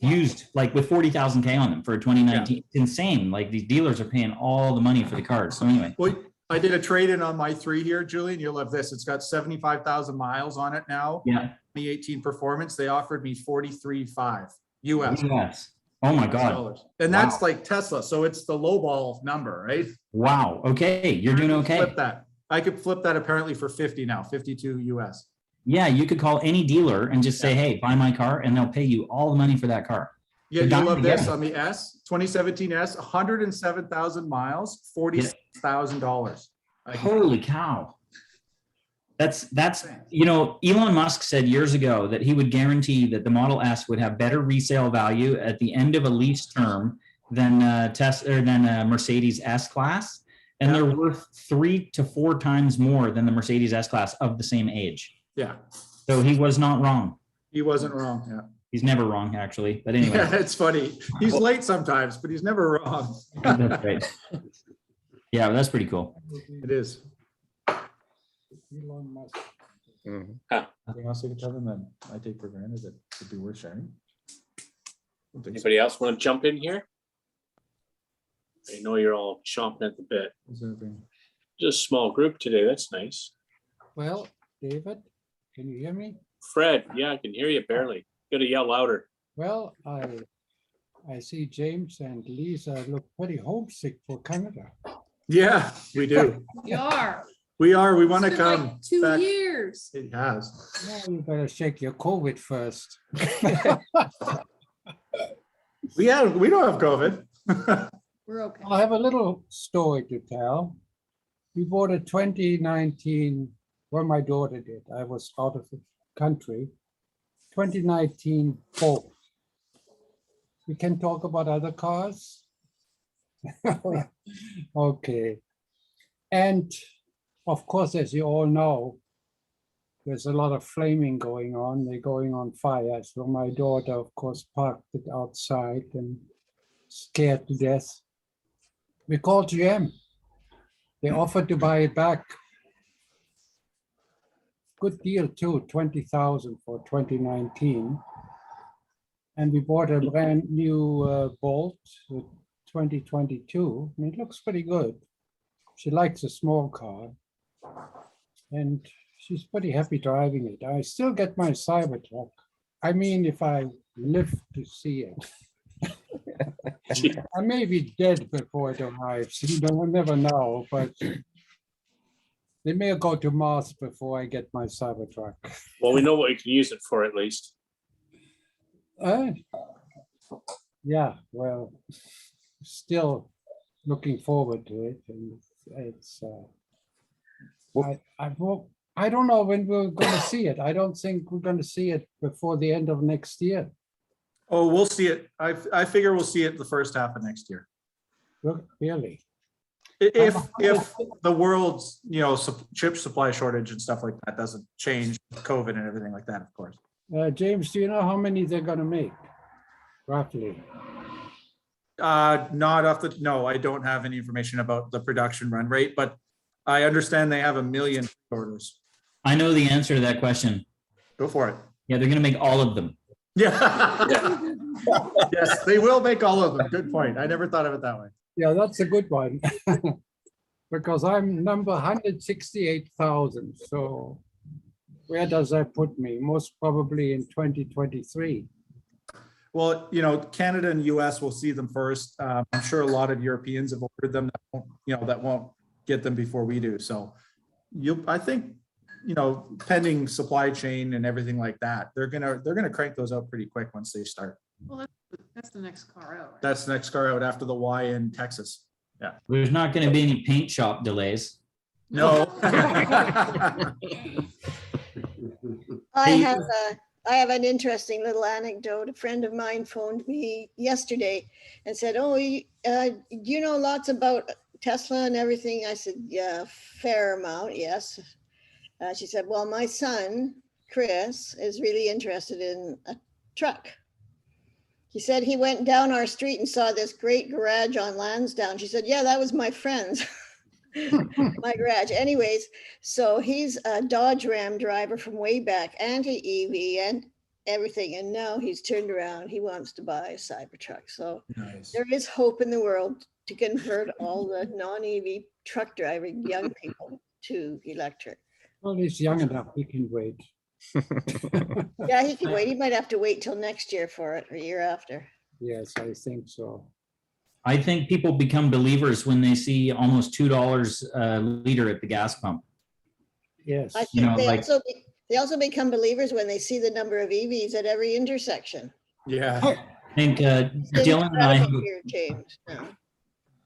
Used, like with 40,000 on them for a 2019. It's insane. Like these dealers are paying all the money for the cars. So anyway. Well, I did a trade-in on my 3 here, Julian. You'll love this. It's got 75,000 miles on it now. Yeah. 2018 performance. They offered me $43,500 US. Yes. Oh my God. And that's Wow. like Tesla. So it's the lowball number, right? Wow. Okay. You're doing okay. Flip that. I could flip that apparently for 50 now, 52 US. Yeah. You could call any dealer and just say, hey, buy my car, and they'll pay you all the money for that car. Yeah, They're you love dying to get this it. on the S, 2017 S, 107,000 miles, $46,000. Holy cow. That's, Elon Musk said years ago that he would guarantee that the Model S would have better resale value at the end of a lease term than Mercedes S-Class. And they're worth 3 to 4 times more than the Mercedes S-Class of the same age. Yeah, So he was not wrong. he wasn't wrong. Yeah. He's never wrong, actually. But anyway, Yeah, it's funny. He's late sometimes, but he's never wrong. that's right. Yeah, that's pretty cool. It is. Elon Musk. Anything else I can tell them that I take for granted that would be worth sharing? Don't think so. Anybody else want to jump in here? I know you're all chomping at the bit. Is there anything- Just a small group today. That's nice. Well, David, can you hear me? Fred, yeah, I can hear you barely. Gotta yell louder. Well, I see James and Lisa look pretty homesick for Canada. Yeah, we do. We are. We are. We want to It's been like come 2 back. years. It has. Now you better shake your COVID first. We don't have COVID. We're okay. I have a little story to tell. We bought a 2019, well, my daughter did. I was out of the country. 2019 Bolt. We can talk about other cars. Okay. And of course, as you all know, there's a lot of flaming going on. They're going on fire. So my daughter, of course, parked it outside and scared to death. We called GM. They offered to buy it back. Good deal too, 20,000 for 2019. And we bought a brand new Bolt, 2022, and it looks pretty good. She likes a small car, and she's pretty happy driving it. I still get my Cybertruck. I mean, if I live to see it. I may be dead before it arrives. You know, never know, but they may go to Mars before I get my Cybertruck. Well, we know what you can use it for at least. Yeah, well, still looking forward to it, and it's. I don't know when we're going to see it. I don't think we're going to see it before the end of next year. Oh, we'll see it. I figure we'll see it the first half of next year. Really? If the world's, chip supply shortage and stuff like that doesn't change, COVID and everything like that, of course. James, do you know how many they're going to make, roughly? Not off the, no, I don't have any information about the production run rate, but I understand they have 1 million orders. I know the answer to that question. Go for it. Yeah, they're going to make all of them. Yeah. Yes, they will make all of them. Good point. I never thought of it that way. Yeah, that's a good one. Because I'm number 168,000. So where does that put me? Most probably in 2023. Well, Canada and US will see them first. I'm sure a lot of Europeans have ordered them that won't get them before we do. So I think, pending supply chain and everything like that, they're gonna crank those out pretty quick once they start. Well, that's the next car out. Right? That's the next car out after the Y in Texas. Yeah. There's not going to be any paint shop delays. No. I have an interesting little anecdote. A friend of mine phoned me yesterday and said, "Oh, you know lots about Tesla and everything?" I said, "Yeah, fair amount, yes." She said, "Well, my son, Chris, is really interested in a truck." He said he went down our street and saw this great garage on Lansdowne. She said, "Yeah, that was my friend's, my garage." Anyways, so he's a Dodge Ram driver from way back, anti-EV and everything. And now he's turned around. He wants to buy a Cybertruck. So Nice. there is hope in the world to convert all the non-EV truck driving young people to electric. Well, he's young enough, he can wait. Yeah, he can wait. He might have to wait till next year for it or year after. Yes, I think so. I think people become believers when they see almost $2 a liter at the gas pump. Yes. I You think know, they also become believers when they see the number of EVs at every intersection. Yeah. I think Dylan and I, Incredible here, James. No.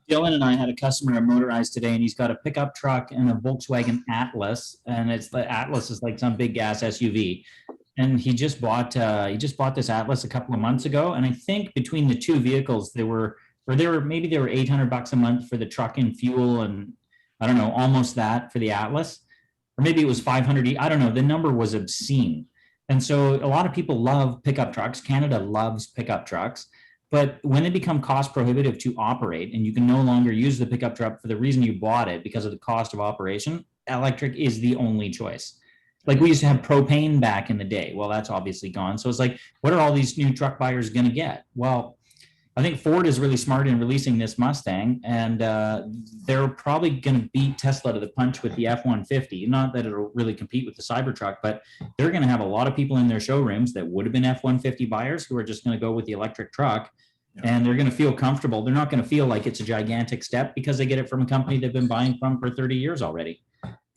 Dylan and I had a customer at Motorized today, and he's got a pickup truck and a Volkswagen Atlas, and it's the Atlas is like some big gas SUV. And he just bought this Atlas a couple of months ago, and I think between the two vehicles, they were $800 a month for the truck and fuel, and I don't know, almost that for the Atlas, or maybe it was 500. I don't know. The number was obscene. And so a lot of people love pickup trucks. Canada loves pickup trucks. But when they become cost prohibitive to operate and you can no longer use the pickup truck for the reason you bought it because of the cost of operation, electric is the only choice. Like we used to have propane back in the day. Well, that's obviously gone. So it's like, what are all these new truck buyers going to get? Well, I think Ford is really smart in releasing this Mustang, and they're probably going to beat Tesla to the punch with the F-150. Not that it'll really compete with the Cybertruck, but they're going to have a lot of people in their showrooms that would have been F-150 buyers who are just going to go with the electric truck, and they're going to feel comfortable. They're not going to feel like it's a gigantic step because they get it from a company they've been buying from for 30 years already.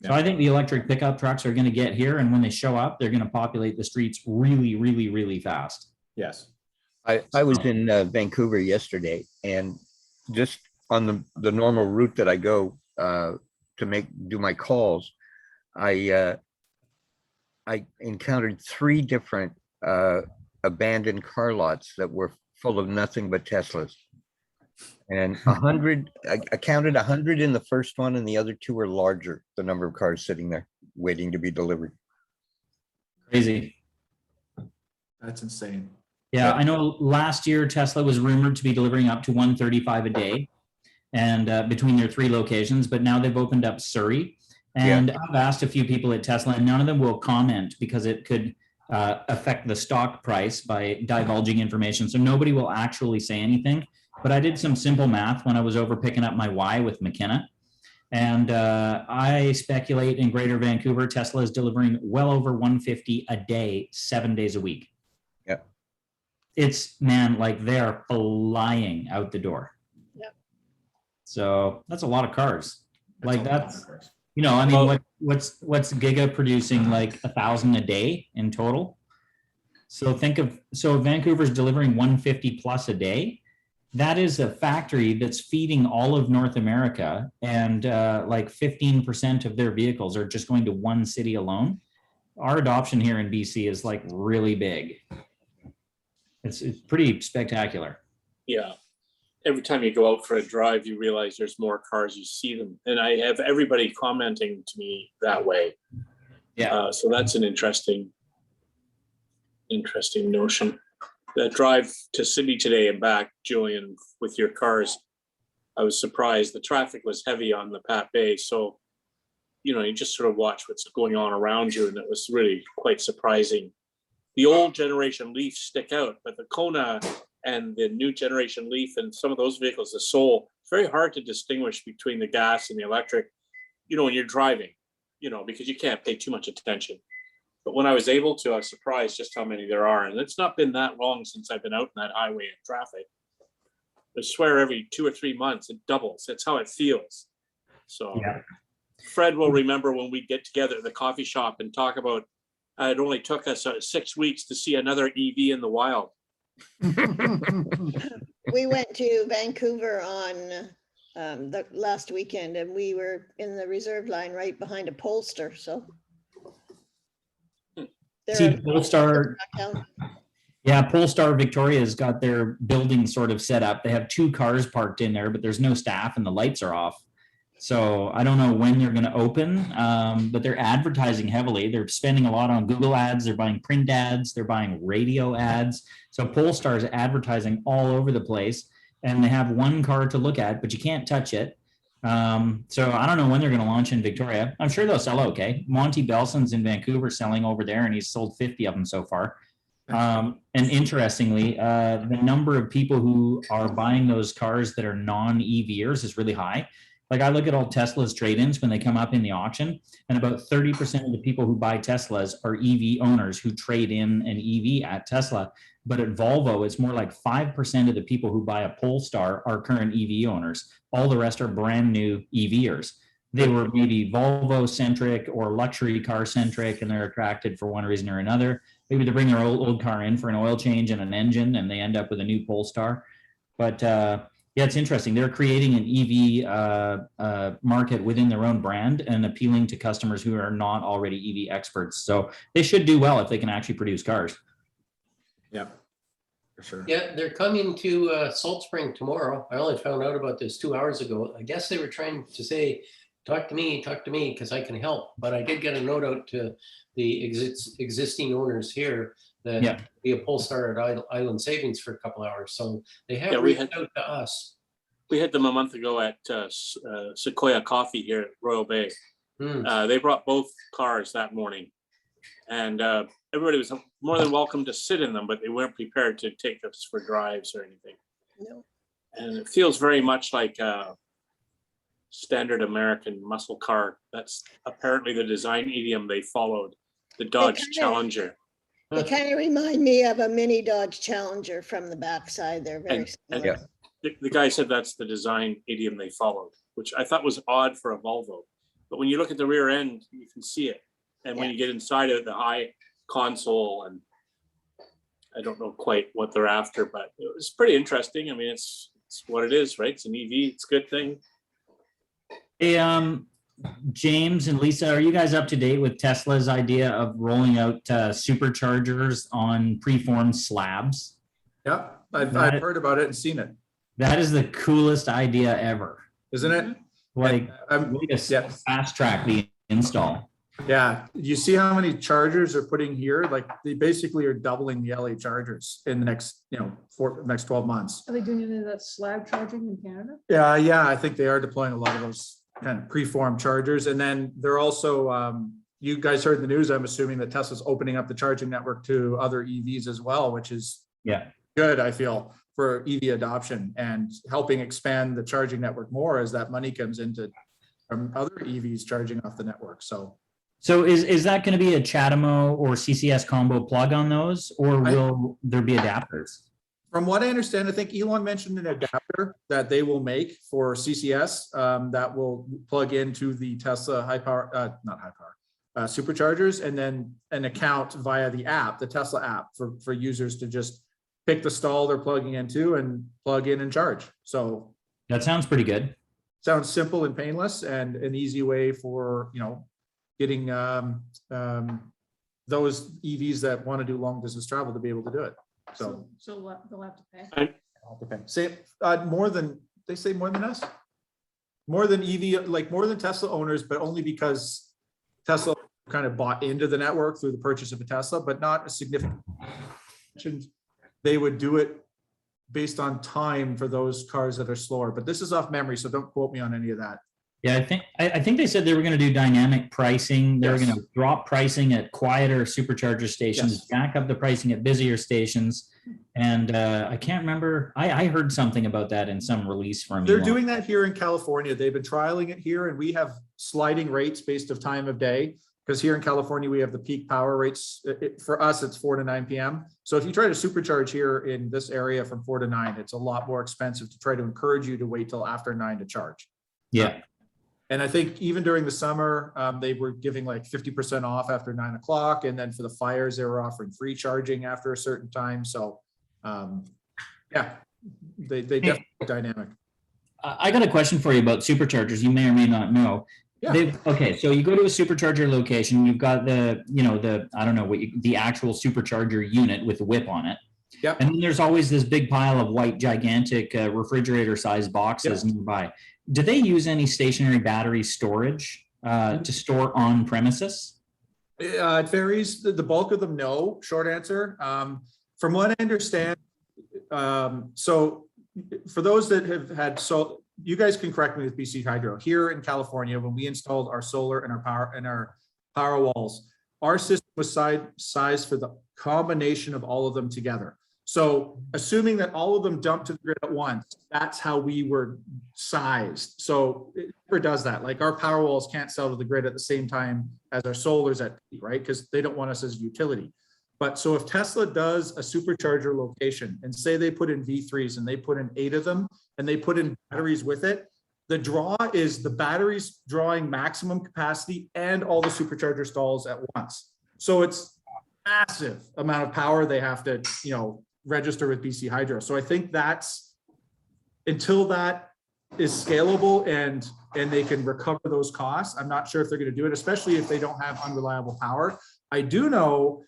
So I think the electric pickup trucks are going to get here, and when they show up, they're going to populate the streets really, really, really fast. Yes. I was in Vancouver yesterday, and just on the normal route that I go to do my calls, I encountered 3 different abandoned car lots that were full of nothing but Teslas. And 100, I counted 100 in the first one, and the other 2 were larger, the number of cars sitting there waiting to be delivered. Crazy. That's insane. Yeah, I know last year Tesla was rumored to be delivering up to 135 a day, and between their 3 locations, but now they've opened up Surrey. And I've asked a few people at Tesla, and none of them will comment because it could affect the stock price by divulging information. So nobody will actually say anything. But I did some simple math when I was over picking up my Y with McKenna. And I speculate in Greater Vancouver, Tesla is delivering well over 150 a day, 7 days a week. It's, man, like they're flying out the door. Yep. So that's a lot of cars. Like that's, cars. you know, I mean, what's Giga producing, like 1,000 a day in total? So so Vancouver's delivering 150 plus a day. That is a factory that's feeding all of North America, and like 15% of their vehicles are just going to one city alone. Our adoption here in BC is like really big. It's pretty spectacular. Yeah. Every time you go out for a drive, you realize there's more cars, you see them. And I have everybody commenting to me that way. Yeah. So that's an interesting notion. That drive to Sydney today and back, Julian, with your cars, I was surprised. The traffic was heavy on the Pat Bay. So, you know, you just sort of watch what's going on around you. And it was really quite surprising. The old generation Leafs stick out, but the Kona and the new generation Leaf and some of those vehicles, the Soul, it's very hard to distinguish between the gas and the electric, you know, when you're driving, you know, because you can't pay too much attention. But when I was able to, I was surprised just how many there are. And it's not been that long since I've been out in that highway in traffic. I swear every 2 or 3 months, it doubles. That's how it feels. So Fred will remember when we get together at the coffee shop and talk about, it only took us 6 weeks to see another EV in the wild. We went to Vancouver on the last weekend, and we were in the reserve line right behind a Polestar. So See, Polestar, yeah, Polestar Victoria's got their building sort of set up. They have 2 cars parked in there, but there's no staff and the lights are off. So I don't know when they're going to open, but they're advertising heavily. They're spending a lot on Google ads. They're buying print ads. They're buying radio ads. So Polestar is advertising all over the place, and they have 1 car to look at, but you can't touch it. So I don't know when they're going to launch in Victoria. I'm sure they'll sell okay. Monty Belson's in Vancouver selling over there, and he's sold 50 of them so far. And interestingly, the number of people who are buying those cars that are non-EVers is really high. Like I look at all Tesla's trade-ins when they come up in the auction, and about 30% of the people who buy Teslas are EV owners who trade in an EV at Tesla. But at Volvo, it's more like 5% of the people who buy a Polestar are current EV owners. All the rest are brand new EVers. They were maybe Volvo centric or luxury car centric, and they're attracted for one reason or another. Maybe they bring their old car in for an oil change and an engine, and they end up with a new Polestar. But yeah, it's interesting. They're creating an EV market within their own brand and appealing to customers who are not already EV experts. So they should do well if they can actually produce cars. Yeah, for sure. Yeah, they're coming to Salt Spring tomorrow. I only found out about this 2 hours ago. I guess they were trying to say talk to me, because I can help. But I did get a note out to the existing owners here that Yeah. be a pole star at Island Savings for a couple hours. So they have Yeah, we reached out to us. We had them a month ago at Sequoia Coffee here at Royal Bay. They brought both cars that morning, and everybody was more than welcome to sit in them, but they weren't prepared to take us for drives or anything. No. And it feels very much like a standard American muscle car. That's apparently the design idiom they followed, the Dodge kinda- Challenger. They kind of remind me of a mini Dodge Challenger from the backside. They're very And similar. the guy said that's the design idiom they followed, which I thought was odd for a Volvo. But when you look at the rear end, you can see it. And when you get inside of the high console, and I don't know quite what they're after, but it was pretty interesting. I mean, it's what it is, right? It's an EV, it's a good thing. Hey, James and Lisa, are you guys up to date with Tesla's idea of rolling out superchargers on preformed slabs? Yeah, I've That- heard about it and seen it, That is the coolest idea ever. isn't it? Like, I'm, way to yeah. fast track the install. Yeah, you see how many chargers are putting here? Like they basically are doubling the LA chargers in the next, next 12 months. Are they doing any of that slab charging in Canada? Yeah, I think they are deploying a lot of those kind of preformed chargers. And then they're also, you guys heard the news, I'm assuming that Tesla's opening up the charging network to other EVs as well, which is good, I feel, for EV adoption and helping expand the charging network more as that money comes into from other EVs charging off the network. So is that going to be a CHAdeMO or CCS combo plug on those, or will there be adapters? from what I understand, I think Elon mentioned an adapter that they will make for CCS that will plug into the Tesla superchargers, and then an account via the app, the Tesla app, for users to just pick the stall they're plugging into and plug in and charge. So That sounds pretty good. sounds simple and painless and an easy way for, getting those EVs that want to do long distance travel to be able to do it. So They'll have to pay. say more than they say more than us, more than EV, like more than Tesla owners, but only because Tesla kind of bought into the network through the purchase of a Tesla, but not a significant. They would do it based on time for those cars that are slower, but this is off memory, so don't quote me on any of that. Yeah, I think they said they were going to do dynamic pricing. They were Yes. going to drop pricing at quieter supercharger stations, Yes. jack up the pricing at busier stations. And I can't remember. I heard something about that in some release from They're Elon. doing that here in California. They've been trialing it here, and we have sliding rates based of time of day. Because here in California, we have the peak power rates. For us, it's 4 to 9 p.m. So if you try to supercharge here in this area from 4 to 9, it's a lot more expensive to try to encourage you to wait till after 9 to charge. Yeah. And I think even during the summer, they were giving like 50% off after 9 o'clock. And then for the fires, they were offering free charging after a certain time. So yeah, they definitely dynamic. I got a question for you about superchargers. You may or may not know. Yeah. Okay, so you go to a supercharger location. You've got the I don't know the actual supercharger unit with the whip on it. Yep. And then there's always this big pile of white, gigantic refrigerator-sized boxes nearby. Do they use any stationary battery storage to store on premises? It varies. The bulk of them, no. Short answer. From what I understand, so for those that have had, so you guys can correct me with BC Hydro. Here in California, when we installed our solar and our power walls, our system was sized for the combination of all of them together. So assuming that all of them dumped to the grid at once, that's how we were sized. So it never does that. Like our power walls can't sell to the grid at the same time as our solars at peak, right? Because they don't want us as a utility. But so if Tesla does a supercharger location and say they put in V3s and they put in 8 of them and they put in batteries with it, the draw is the batteries drawing maximum capacity and all the supercharger stalls at once. So it's massive amount of power they have to, register with BC Hydro. So I think that's until that is scalable and they can recover those costs. I'm not sure if they're going to do it, especially if they don't have unreliable power. I do know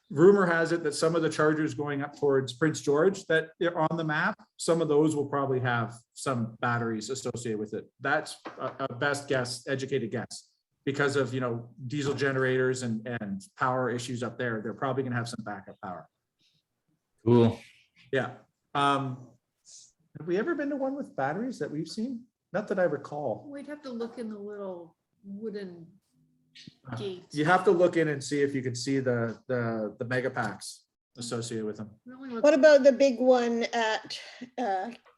rumor has it that some of the chargers going up towards Prince George that are on the map, some of those will probably have some batteries associated with it. That's a best guess, educated guess. Because of, diesel generators and power issues up there, they're probably gonna have some backup power. Cool. Yeah. Have we ever been to one with batteries that we've seen? Not that I recall. We'd have to look in the little wooden gates. You have to look in and see if you can see the mega packs associated with them. We only looked- What about the big one at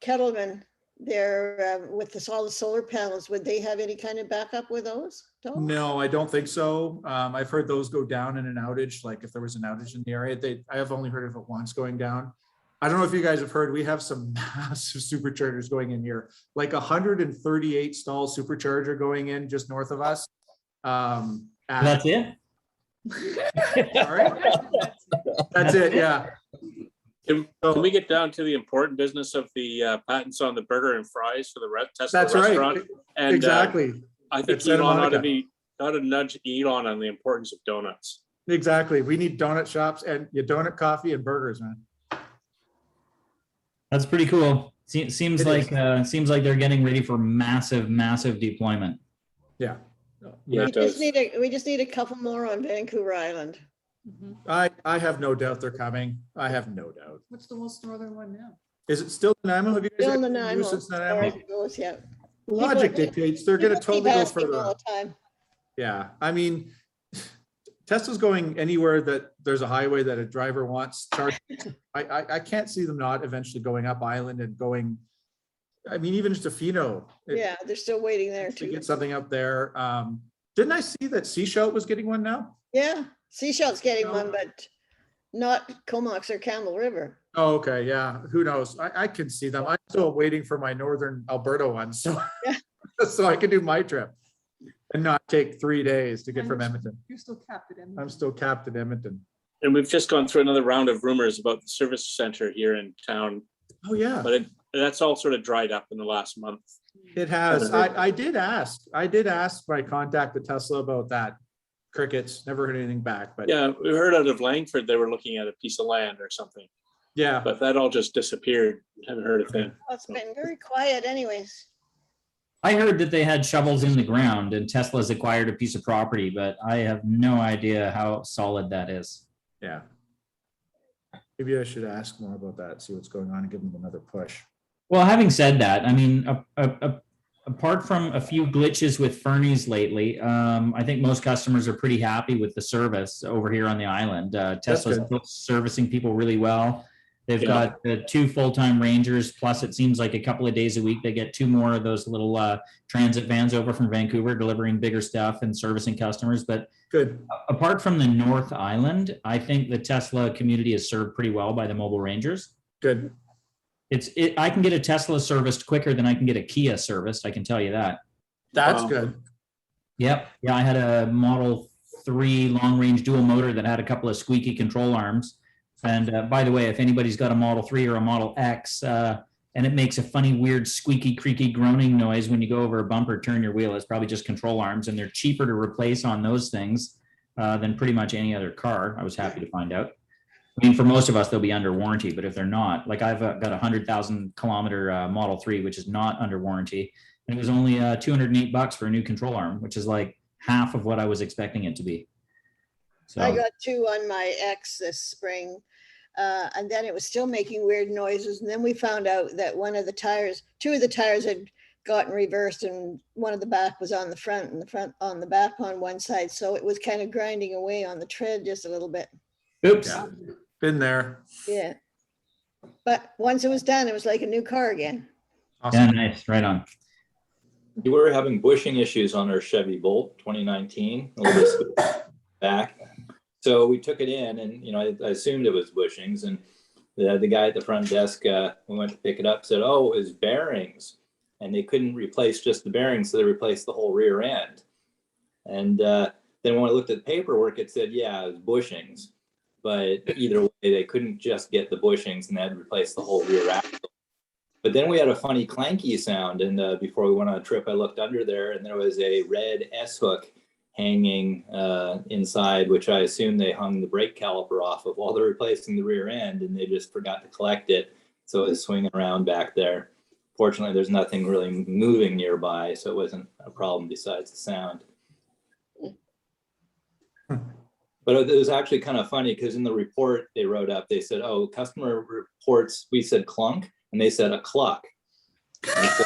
Kettleman there with all the solar panels? Would they have any kind of backup with those? No, I don't think so. I've heard those go down in an outage, like if there was an outage in the area. I have only heard of it once going down. I don't know if you guys have heard, we have some massive superchargers going in here, like 138 stall supercharger going in just north of us. That's it? Sorry? That's it, yeah. Can we get down to the important business of the patents on the burger and fries for the Tesla That's right. restaurant? And Exactly. I think It's Santa Elon Monica. ought to nudge Elon on the importance of donuts. Exactly. We need donut shops and your donut coffee and burgers, man. That's pretty cool. Seems It like they're getting ready for massive deployment. Yeah. Yeah, it does. We just need a couple more on Vancouver Island. Mhm. I have no doubt they're coming. I have no doubt. What's the most northern one now? Is it still Nanaimo? Have you guys Still in the ever Nanaimo, used it as in far Nanaimo? as it goes, yeah. Logic People- dictates they're gonna people keep totally go asking further. all the time. Yeah, I mean, Tesla's going anywhere that there's a highway that a driver wants charging. I can't see them not eventually going up island and going, I mean, even just a Fino. Yeah, they're still waiting there To too. get something up there. Didn't I see that Seashell was getting one now? Yeah, Seashell's getting No. one, but not Comox or Campbell River. Oh, okay, yeah, who knows? I can see them. I'm still waiting for my northern Alberta one, so Yeah. so I can do my trip and not take 3 days to get from Edmonton. You're still capped at I'm Edmonton. still capped in Edmonton. And we've just gone through another round of rumors about the service center here in town, Oh, yeah, but that's all sort of dried up in the last month. it has. Haven't heard I did ask my contact at Tesla about that. Crickets, never heard anything back, but Yeah, we heard out of Langford, they were looking at a piece of land or something, yeah. but that all just disappeared. Haven't heard a thing. Oh, it's been very quiet anyways. I heard that they had shovels in the ground and Tesla's acquired a piece of property, but I have no idea how solid that is. Yeah. Maybe I should ask more about that, see what's going on and give them another push. Well, having said that, I mean, apart from a few glitches with Fernies lately, I think most customers are pretty happy with the service over here on the island. Tesla's good. servicing people really well. They've Yeah. got the 2 full-time rangers, plus it seems like a couple of days a week, they get 2 more of those little transit vans over from Vancouver delivering bigger stuff and servicing customers. But Good. apart from the North Island, I think the Tesla community is served pretty well by the mobile rangers. Good. I can get a Tesla serviced quicker than I can get a Kia serviced. I can tell you that. That's Wow. good. Yep. Yeah, I had a Model 3 long range dual motor that had a couple of squeaky control arms. And by the way, if anybody's got a Model 3 or a Model X, and it makes a funny, weird, squeaky, creaky, groaning noise when you go over a bumper, turn your wheel, it's probably just control arms, and they're cheaper to replace on those things than pretty much any other car. I was happy to find out. I mean, for most of us, they'll be under warranty, but if they're not, like I've got a 100,000 kilometer Model 3, which is not under warranty, and it was only $208 for a new control arm, which is like half of what I was expecting it to be. So I got 2 on my X this spring. And then it was still making weird noises. And then we found out that 2 of the tires had gotten reversed and one of the back was on the front and the front on the back on one side. So it was kind of grinding away on the tread just a little bit. oops. Yeah. Been there. Yeah. But once it was done, it was like a new car again. Yeah, Awesome. nice. Right on. We were having bushing issues on our Chevy Bolt 2019, a little bit back. So we took it in and, I assumed it was bushings, and the guy at the front desk, we went to pick it up, said, oh, it was bearings. And they couldn't replace just the bearings, so they replaced the whole rear end. And then when I looked at the paperwork, it said, yeah, it was bushings. But either way, they couldn't just get the bushings and they had to replace the whole rear axle. But then we had a funny clanky sound. And before we went on a trip, I looked under there and there was a red S-hook hanging inside, which I assume they hung the brake caliper off of while they're replacing the rear end, and they just forgot to collect it. So it was swinging around back there. Fortunately, there's nothing really moving nearby, so it wasn't a problem besides the sound. But it was actually kind of funny because in the report they wrote up, they said, oh, customer reports, we said clunk, and they said a cluck. And so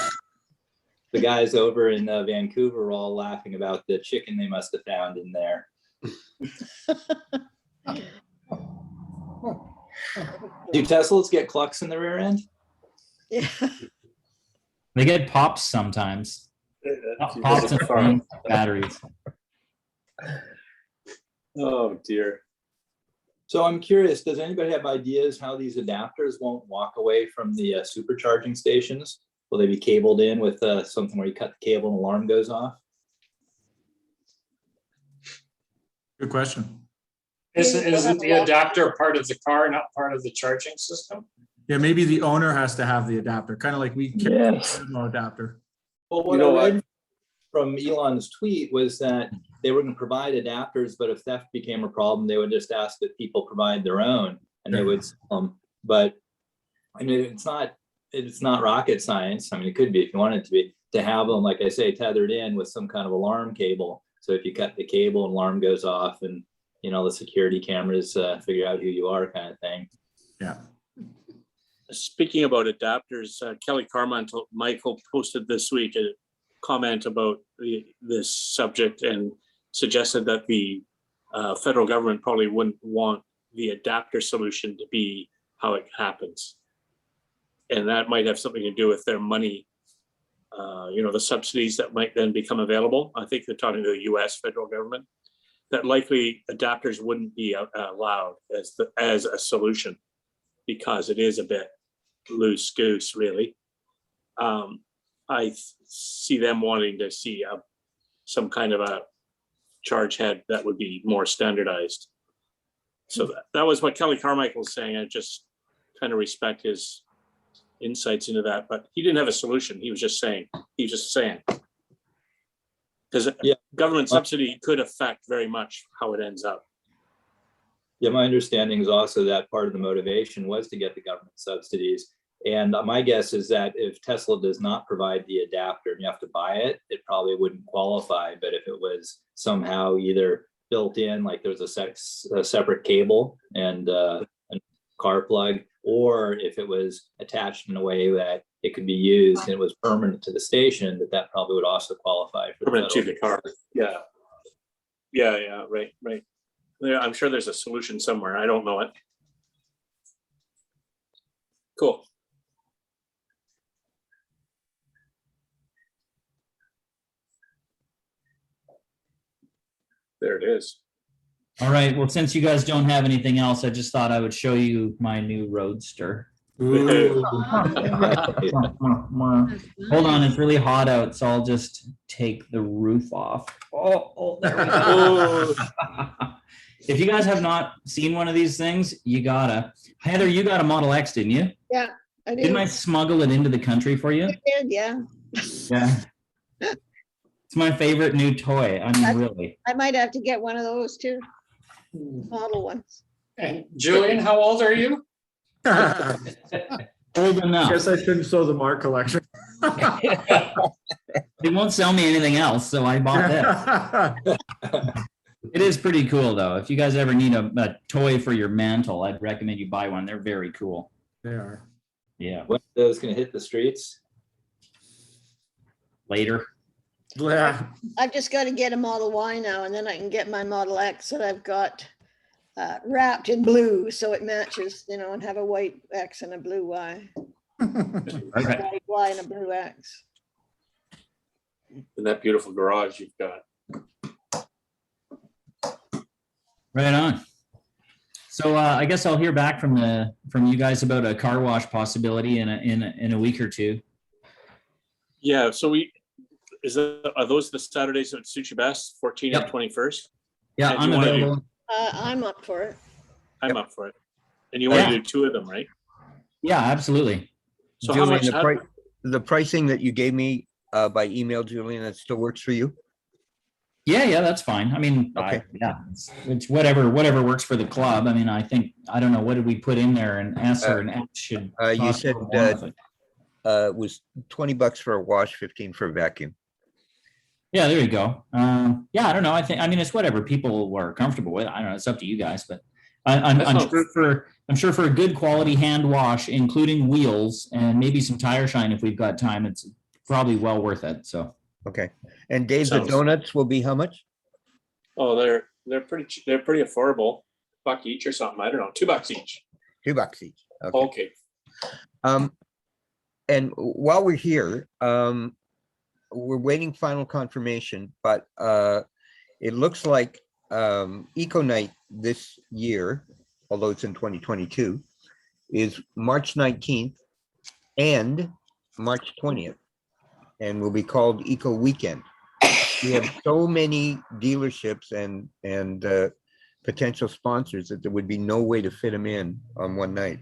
the guys over in Vancouver were all laughing about the chicken they must have found in there. Do Teslas get clucks in the rear end? Yeah. They get pops sometimes. Pops and batteries. Oh dear. So I'm curious, does anybody have ideas how these adapters won't walk away from the supercharging stations? Will they be cabled in with something where you cut the cable and alarm goes off? Good question. Isn't the adapter part of the car, not part of the charging system? Yeah, maybe the owner has to have the adapter, kind of like we carry Yes. the adapter. Well, what I read from Elon's tweet was that they were going to provide adapters, but if theft became a problem, they would just ask that people provide their own, and they would sell them. But I mean, it's not rocket science. I mean, it could be if you wanted it to be, to have them, like I say, tethered in with some kind of alarm cable. So if you cut the cable, an alarm goes off, and you know the security cameras figure out who you are, kind of thing. Yeah. Speaking about adapters, Kelly Carmichael posted this week a comment about this subject and suggested that the federal government probably wouldn't want the adapter solution to be how it happens. And that might have something to do with their money, the subsidies that might then become available. I think they're talking to the US federal government, that likely adapters wouldn't be allowed as a solution because it is a bit loose goose, really. I see them wanting to see some kind of a charge head that would be more standardized. So that was what Kelly Carmichael was saying. I just kind of respect his insights into that, but he didn't have a solution. He was just saying, because government subsidy could affect very much how it ends up. Yeah, my understanding is also that part of the motivation was to get the government subsidies. And my guess is that if Tesla does not provide the adapter and you have to buy it, it probably wouldn't qualify. But if it was somehow either built in, like there's a separate cable and a car plug, or if it was attached in a way that it could be used and it was permanent to the station, that probably would also qualify for permanent to the car. Yeah, right. Yeah, I'm sure there's a solution somewhere. I don't know it. Cool. There it is. All right. Well, since you guys don't have anything else, I just thought I would show you my new Roadster. Ooh. Hold on, it's really hot out, so I'll just take the roof off. Oh, there we go. If you guys have not seen one of these things, you gotta. Heather, you got a Model X, didn't you? Yeah, I did. Didn't I smuggle it into the country for you? You did, yeah. Yeah. It's my favorite new toy. I mean, really. I might have to get one of those too. Model ones. And Julian, how old are you? Old enough. Guess I shouldn't show the Mark collection. They won't sell me anything else, so I bought this. It is pretty cool, though. If you guys ever need a toy for your mantle, I'd recommend you buy one. They're very cool. They are. Yeah. When are those going to hit the streets? Later. Yeah. I've just got to get a Model Y now, and then I can get my Model X that I've got wrapped in blue, so it matches, and have a white X and a blue Y. Okay. White Y and a blue X. In that beautiful garage you've got. Right on. So I guess I'll hear back from you guys about a car wash possibility in a week or two. Yeah. So are those the Saturdays that suit you best? 14th and 21st? Yeah, I'm available. I'm up for it. I'm up for it. And you want to do 2 of them, right? Yeah, absolutely. So Julian, how much? the pricing that you gave me by email, Julian, that still works for you? Yeah, that's fine. I mean, Okay. it's whatever works for the club. I mean, I don't know, what did we put in there? An S or an X should. You cost said more with it. it was $20 for a wash, 15 for a vacuum. Yeah, there you go. Yeah, I don't know. I mean, it's whatever people are comfortable with. I don't know. It's up to you guys, but I'm sure for a good quality hand wash, including wheels and maybe some tire shine if we've got time, it's probably well worth it. So. Okay. And Dave, the Sounds- donuts will be how much? Oh, they're pretty affordable. $1 each or something. I don't know. $2 each. $2 each. Okay. Okay. And while we're here, we're waiting final confirmation, but it looks like Eco Night this year, although it's in 2022, is March 19th and March 20th, and will be called Eco Weekend. We have so many dealerships and potential sponsors that there would be no way to fit them in on one night.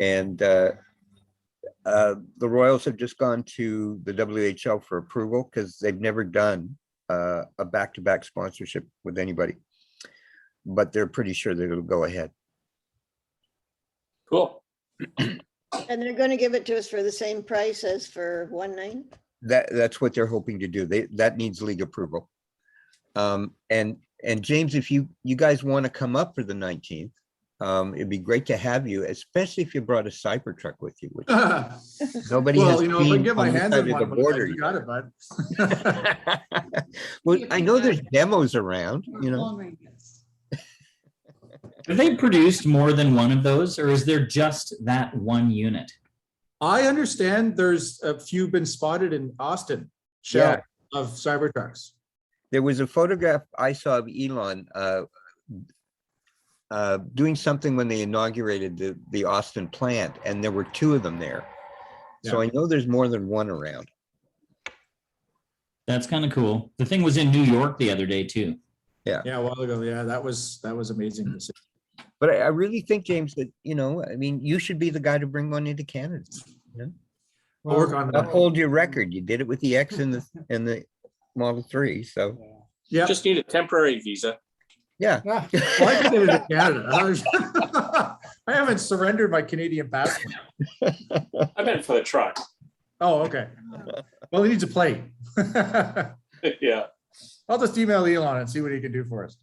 And the Royals have just gone to the WHL for approval because they've never done a back-to-back sponsorship with anybody, but they're pretty sure that it'll go ahead. Cool. And they're going to give it to us for the same price as for one night? That's what they're hoping to do. That needs league approval. And James, if you guys want to come up for the 19th, it'd be great to have you, especially if you brought a Cybertruck with you, which nobody has. Well, if I seen get my on this hands side on of one, the border you got it, bud. Well, I know there's demos around, you know. Long range, yes. Have they produced more than one of those, or is there just that one unit? I understand there's a few been spotted in Austin, Shell, of Cybertrucks. There was a photograph I saw of Elon doing something when they inaugurated the Austin plant, and there were 2 of them there. So I know there's more than one around. That's kind of cool. The thing was in New York the other day too. Yeah, a while ago. Yeah, that was amazing to see. But I really think, James, that, you know, I mean, you should be the guy to bring one into Canada. Yeah? I'll work on that. Uphold your record. You did it with the X and the Model 3. So Yeah. Just need a temporary visa. yeah. Well, I can get it in Canada. I haven't surrendered my Canadian passport. I meant for the truck. Oh, okay. Well, he needs a plate. Yeah. I'll just email Elon and see what he can do for us.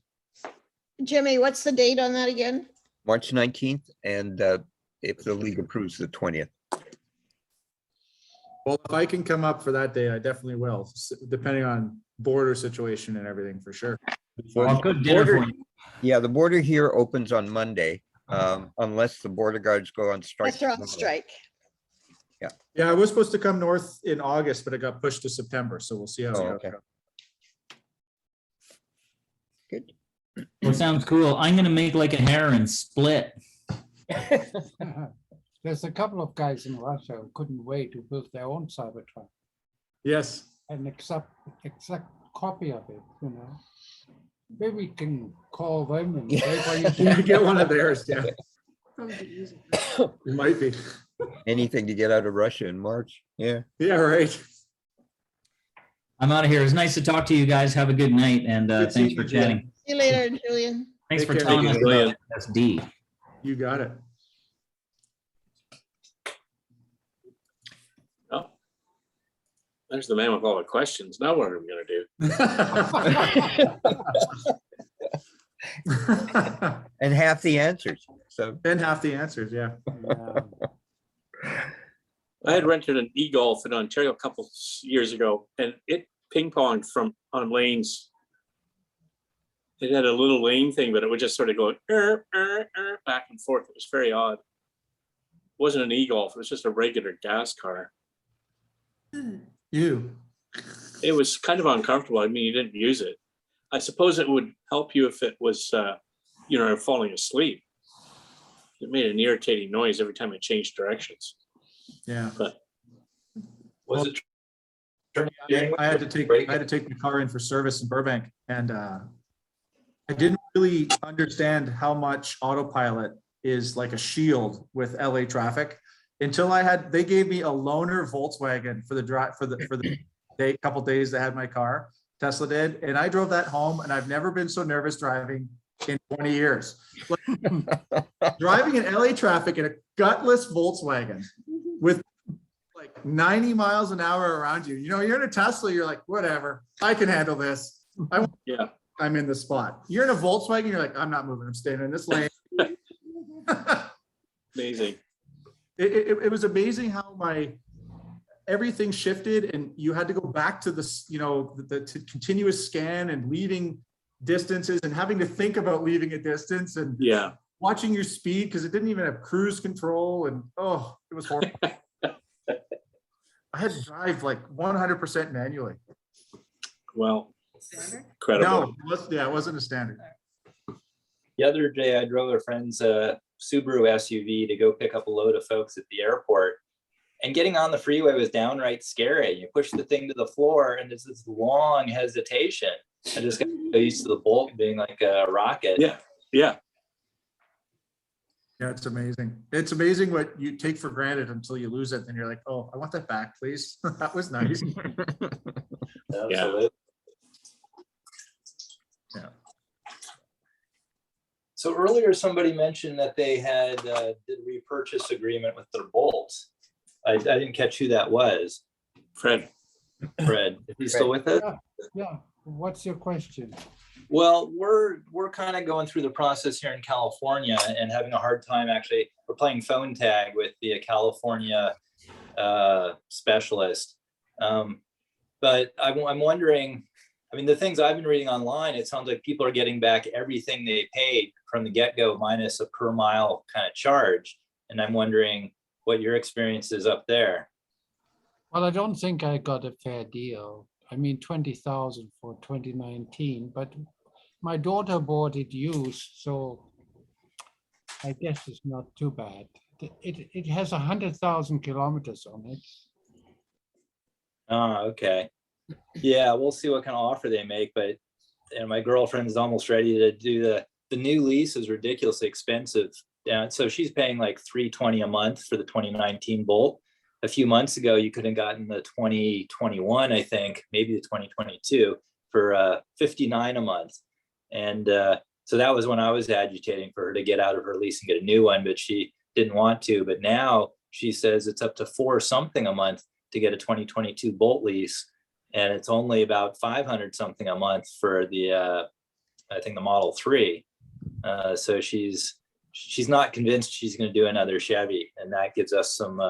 Jimmy, what's the date on that again? March 19th, and if the league approves, the 20th. Well, if I can come up for that day, I definitely will, depending on border situation and everything, for sure. Well, good dinner for you. Yeah, the border here opens on Monday, unless the border guards go on strike. Yes, they're on tomorrow. strike. Yeah, I was supposed to come north in August, but it got pushed to September, so we'll see how it Oh, goes. okay. Good. Well, sounds cool. I'm gonna make like a hair and split. There's a couple of guys in Russia who couldn't wait to build their own Cybertruck, Yes. an exact copy of it, you know. Maybe we can call them and say, "Well, you You get one of theirs, yeah. Probably be easy. It might be. Anything to get out of Russia in March. Yeah. Yeah, right. I'm out of here. It's nice to talk to you guys. Have a good night, and Good thanks seeing for you, Julian. chatting. See you later, Julian. Thanks Take for care. telling us Thank you, about FSD. You got it. Oh. There's the man with all the questions. Now what are we gonna do? And half the answers. So And half the answers, yeah. I had rented an e-golf in Ontario a couple years ago, and it ping-ponged on lanes. It had a little lane thing, but it would just sort of go back and forth. It was very odd. It wasn't an e-golf, it was just a regular gas car. You. It was kind of uncomfortable. I mean, you didn't use it. I suppose it would help you if it was, falling asleep. It made an irritating noise every time it changed directions. Yeah. But Was it? I had to take my car in for service in Burbank, and I didn't really understand how much autopilot is like a shield with LA traffic until they gave me a loaner Volkswagen for the drive for the day, couple days that I had my car, Tesla did. And I drove that home and I've never been so nervous driving in 20 years. Driving in LA traffic in a gutless Volkswagen with like 90 miles an hour around you. You know, you're in a Tesla, you're like, whatever, I can handle this. I'm in the spot. You're in a Volkswagen, you're like, I'm not moving, I'm staying in this lane. Amazing. It was amazing how everything shifted and you had to go back to this, you know, the continuous scan and leaving distances and having to think about leaving a distance and watching your speed because it didn't even have cruise control and it was horrible. I had to drive like 100% manually. Well, Standard? incredible. No, it wasn't a standard. The other day, I drove a friend's Subaru SUV to go pick up a load of folks at the airport. And getting on the freeway was downright scary. You push the thing to the floor and there's this long hesitation. I just got used to the Bolt being like a rocket. Yeah, it's amazing. It's amazing what you take for granted until you lose it. And you're like, oh, I want that back, please. That was nice. Absolutely. Yeah. So earlier, somebody mentioned that they had did a repurchase agreement with their Bolts. I didn't catch who that was. Fred. Is he still with us? Yeah. What's your question? Well, we're kind of going through the process here in California and having a hard time. Actually, we're playing phone tag with the California specialist. But I'm wondering, I mean, the things I've been reading online, it sounds like people are getting back everything they paid from the get-go minus a per mile kind of charge. And I'm wondering what your experience is up there. Well, I don't think I got a fair deal. I mean, 20,000 for 2019, but my daughter bought it used, so I guess it's not too bad. It has 100,000 kilometers on it. Oh, okay. Yeah, we'll see what kind of offer they make, but my girlfriend's almost ready to do the new lease is ridiculously expensive. So she's paying like $320 a month for the 2019 Bolt. A few months ago, you could have gotten the 2021, I think, maybe the 2022 for $59 a month. And so that was when I was agitating for her to get out of her lease and get a new one, but she didn't want to. But now she says it's up to $4 something a month to get a 2022 Bolt lease. And it's only about 500 something a month for the, I think the Model 3. So she's not convinced she's going to do another Chevy, and that gives us some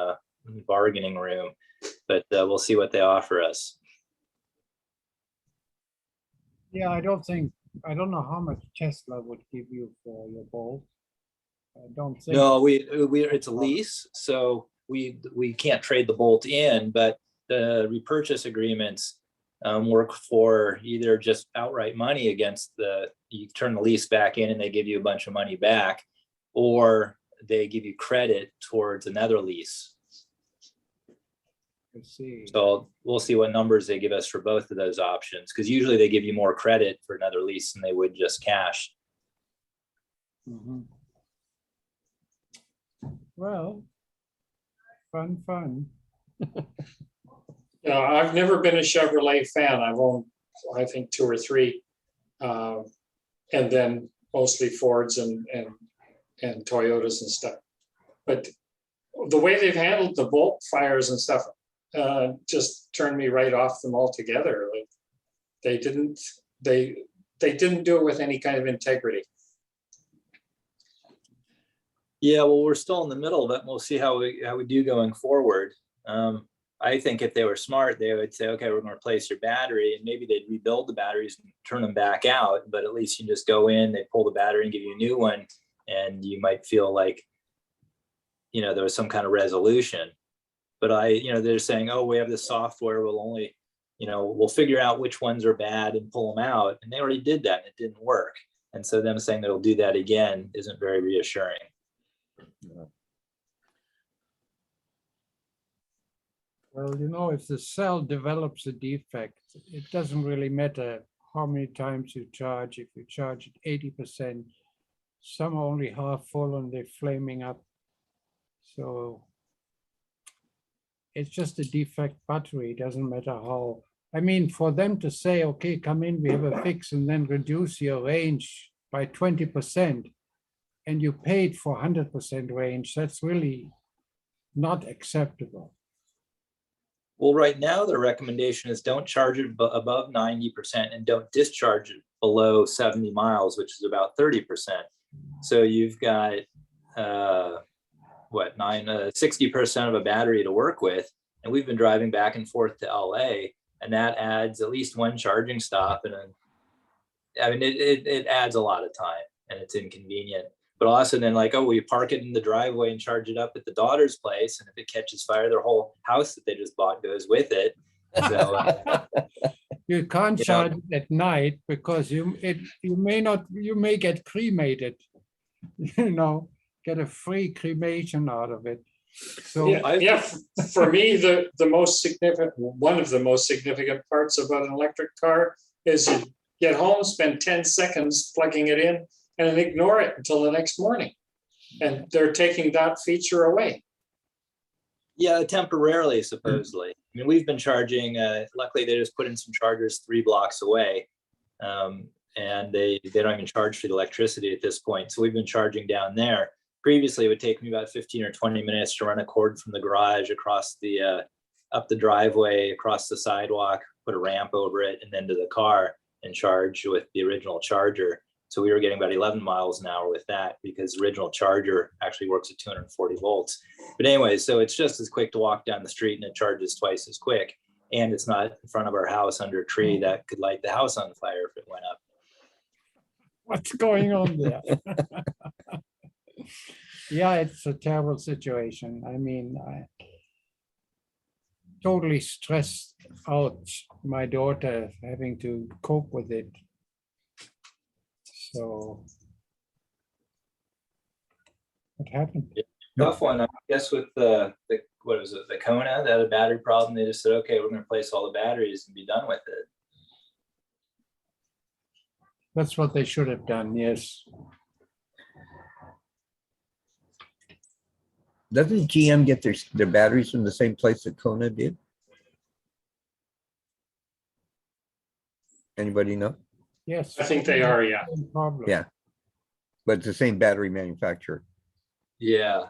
bargaining room, but we'll see what they offer us. Yeah, I don't know how much Tesla would give you for your Bolt. I don't think. No, it's a lease, so we can't trade the Bolt in, but the repurchase agreements work for either just outright money against you turn the lease back in and they give you a bunch of money back, or they give you credit towards another lease. I see. So we'll see what numbers they give us for both of those options, because usually they give you more credit for another lease than they would just cash. Mm-hmm. Well, fun. You know, I've never been a Chevrolet fan. I've owned, I think, 2 or 3, and then mostly Fords and Toyotas and stuff. But the way they've handled the Bolt fires and stuff just turned me right off them altogether. Like they didn't do it with any kind of integrity. Yeah, well, we're still in the middle of it. We'll see how we do going forward. I think if they were smart, they would say, okay, we're going to replace your battery, and maybe they'd rebuild the batteries and turn them back out. But at least you just go in, they pull the battery and give you a new one, and you might feel like, you know, there was some kind of resolution. But they're saying, oh, we have this software, we'll only, we'll figure out which ones are bad and pull them out. And they already did that and it didn't work. And so them saying they'll do that again isn't very reassuring. Yeah. Well, if the cell develops a defect, it doesn't really matter how many times you charge. If you charge it 80%, some are only half full and they're flaming up. So it's just a defect battery. It doesn't matter how I mean, for them to say, okay, come in, we have a fix, and then reduce your range by 20%, and you paid for 100% range, that's really not acceptable. Well, right now, the recommendation is don't charge it above 90% and don't discharge it below 70 miles, which is about 30%. So you've got, 60% of a battery to work with. And we've been driving back and forth to LA, and that adds at least one charging stop. And I mean, it adds a lot of time, and it's inconvenient. But also then like, oh, we park it in the driveway and charge it up at the daughter's place. And if it catches fire, their whole house that they just bought goes with it. So You can't You know- charge it at night because you may get cremated, get a free cremation out of it. So Yeah, for me, the most significant, one of the most significant parts about an electric car is you get home, spend 10 seconds plugging it in, and then ignore it until the next morning. And they're taking that feature away. yeah, temporarily, supposedly. I mean, we've been charging, luckily they just put in some chargers 3 blocks away. And they don't even charge for the electricity at this point. So we've been charging down there. Previously, it would take me about 15 or 20 minutes to run a cord from the garage across the, up the driveway, across the sidewalk, put a ramp over it, and then to the car and charge with the original charger. So we were getting about 11 miles an hour with that because the original charger actually works at 240 volts. But anyway, so it's just as quick to walk down the street and it charges twice as quick. And it's not in front of our house under a tree that could light the house on fire if it went up. what's going on there? Yeah, it's a terrible situation. I mean, I totally stressed out my daughter having to cope with it. So what happened? Tough one, I guess, with the what was it, the Kona that had a battery problem. They just said, okay, we're going to replace all the batteries and be done with it. That's what they should have done, yes. Doesn't GM get their batteries from the same place that Kona did? Anybody know? Yes. I think they are, yeah. Same problem. Yeah. But it's the same battery manufacturer. Yeah.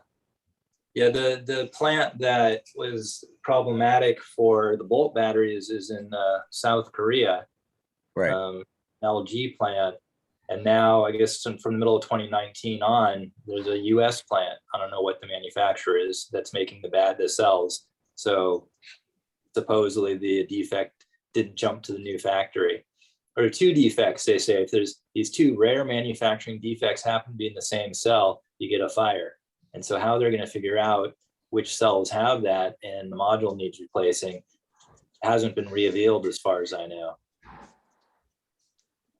Yeah, the plant that was problematic for the Bolt batteries is in South Korea, Right. LG plant. And now I guess from the middle of 2019 on, there's a US plant. I don't know what the manufacturer is that's making the cells. So supposedly the defect didn't jump to the new factory. Or 2 defects, they say. If there's these 2 rare manufacturing defects happen to be in the same cell, you get a fire. And so how they're going to figure out which cells have that and the module needs replacing hasn't been revealed as far as I know.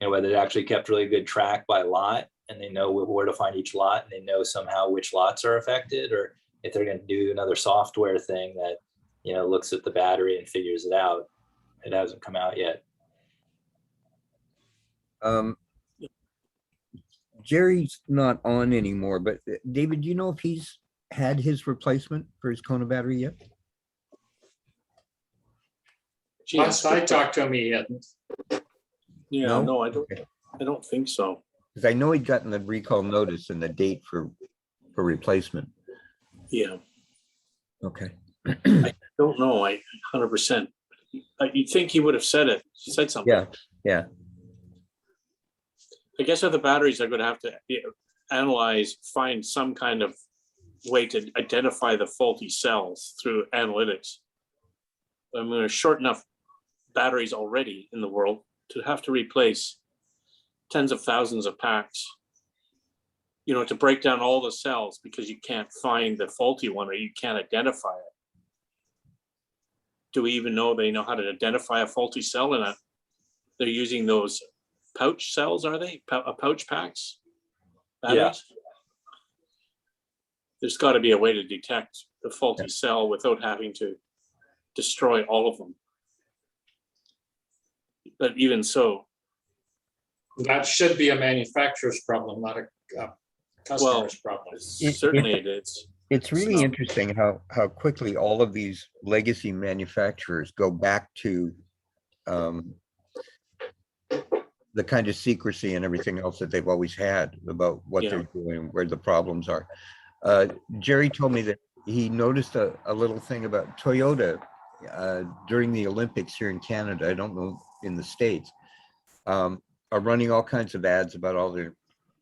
You know, whether it actually kept really good track by lot and they know where to find each lot and they know somehow which lots are affected, or if they're going to do another software thing that, you know, looks at the battery and figures it out. It hasn't come out yet. Jerry's not on anymore, but David, do you know if he's had his replacement for his Kona battery yet? Last I talked to him, he hadn't. Yeah, No? no, I don't. Okay. I don't think so. Because I know he'd gotten the recall notice and the date for replacement. Yeah, Okay. don't know. 100%. You'd think he would have said it. Said something. Yeah, yeah. I guess other batteries are going to have to analyze, find some kind of way to identify the faulty cells through analytics. I mean, there's short enough batteries already in the world to have to replace tens of thousands of packs, you know, to break down all the cells because you can't find the faulty one or you can't identify it. Do we even know they know how to identify a faulty cell in a, they're using those pouch cells, are they? Pouch packs? Batteries? There's got to be a way to detect the faulty cell without having to destroy all of them. But even so, That should be a manufacturer's problem, not a customer's problem. certainly it is. It's really interesting how quickly all of these legacy manufacturers go back to the kind of secrecy and everything else that they've always had about what Yeah. they're doing, where the problems are. Jerry told me that he noticed a little thing about Toyota during the Olympics here in Canada. I don't know in the States, are running all kinds of ads about all their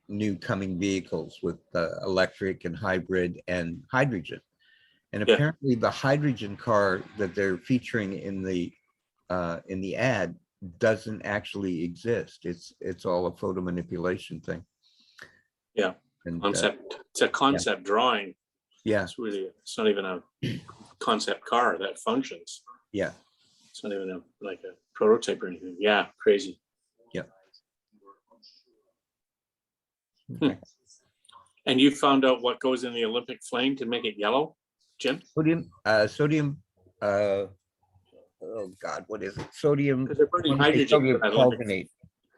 new coming vehicles with electric and hybrid and hydrogen. And Yeah. apparently the hydrogen car that they're featuring in the ad doesn't actually exist. It's all a photo manipulation thing. Yeah. And, Concept. It's a concept drawing. yeah, It's not even a concept car that functions. yeah. It's not even like a prototype or anything. Yeah, crazy. Okay. And you found out what goes in the Olympic flame to make it yellow, Jim? Sodium, oh God, what is it? Sodium, Because they're burning I wanna say hydrogen. sodium at Olympic. carbonate.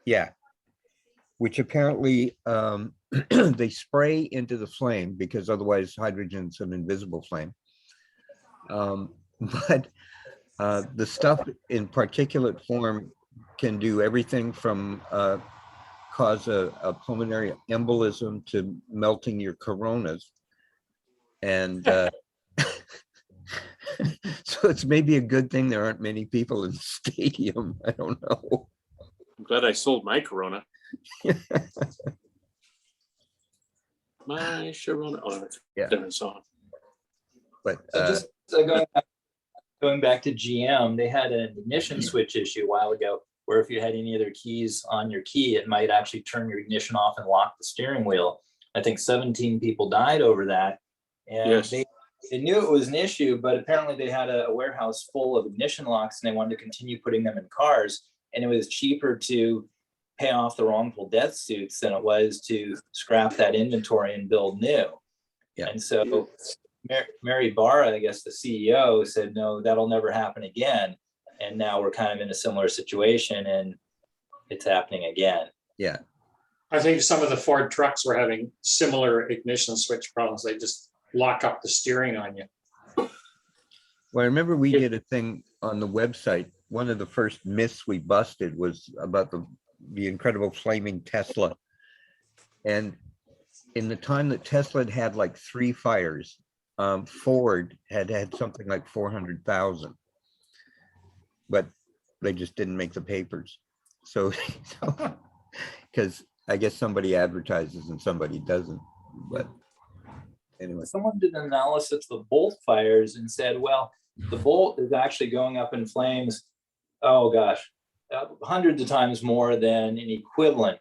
Yeah. Which apparently they spray into the flame because otherwise hydrogen's an invisible flame. But the stuff in particulate form can do everything from cause a pulmonary embolism to melting your coronas. And so it's maybe a good thing there aren't many people in the stadium. I don't know. I'm glad I sold my Corona. My Sharona. Oh, it's Yeah. a different song. But So just going back to GM, they had an ignition switch issue a while ago, where if you had any other keys on your key, it might actually turn your ignition off and lock the steering wheel. I think 17 people died over that. And Yes. they knew it was an issue, but apparently they had a warehouse full of ignition locks and they wanted to continue putting them in cars. And it was cheaper to pay off the wrongful death suits than it was to scrap that inventory and build new. Yeah. And so Mary Barra, I guess the CEO, said, no, that'll never happen again. And now we're kind of in a similar situation and it's happening again. yeah, I think some of the Ford trucks were having similar ignition switch problems. They just lock up the steering on you. well, I remember we did a thing on the website. One of the first myths we busted was about the incredible flaming Tesla. And in the time that Tesla had like 3 fires, Ford had something like 400,000. But they just didn't make the papers. So, because I guess somebody advertises and somebody doesn't. But anyway, Someone did an analysis of Bolt fires and said, well, the Bolt is actually going up in flames, oh gosh, hundreds of times more than an equivalent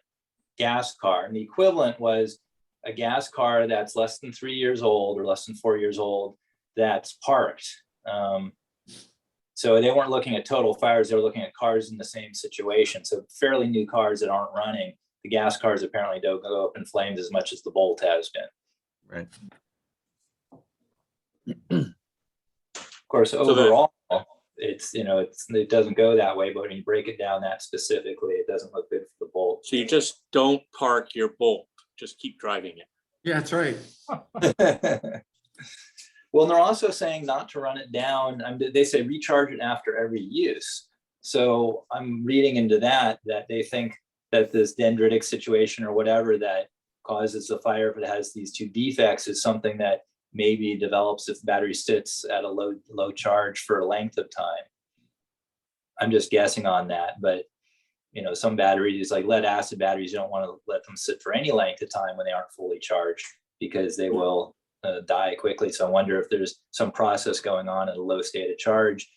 gas car. And the equivalent was a gas car that's less than 3 years old or less than 4 years old that's parked. So they weren't looking at total fires, they were looking at cars in the same situation. So fairly new cars that aren't running. The gas cars apparently don't go up in flames as much as the Bolt has been. right. Of course, overall, it doesn't go that way, but when you break it down that specifically, it doesn't look good for the Bolt. So you just don't park your Bolt. Just keep driving it. Yeah, that's right. Well, and they're also saying not to run it down. They say recharge it after every use. So I'm reading into that they think that this dendritic situation or whatever that causes the fire, if it has these 2 defects, is something that maybe develops if the battery sits at a low charge for a length of time. I'm just guessing on that, but some batteries, like lead acid batteries, you don't want to let them sit for any length of time when they aren't fully charged because they will die quickly. So I wonder if there's some process going on at a low state of charge,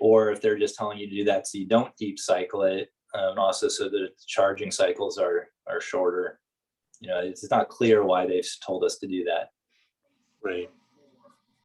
or if they're just telling you to do that so you don't deep cycle it, and also so that the charging cycles are shorter. It's not clear why they've told us to do that. Right.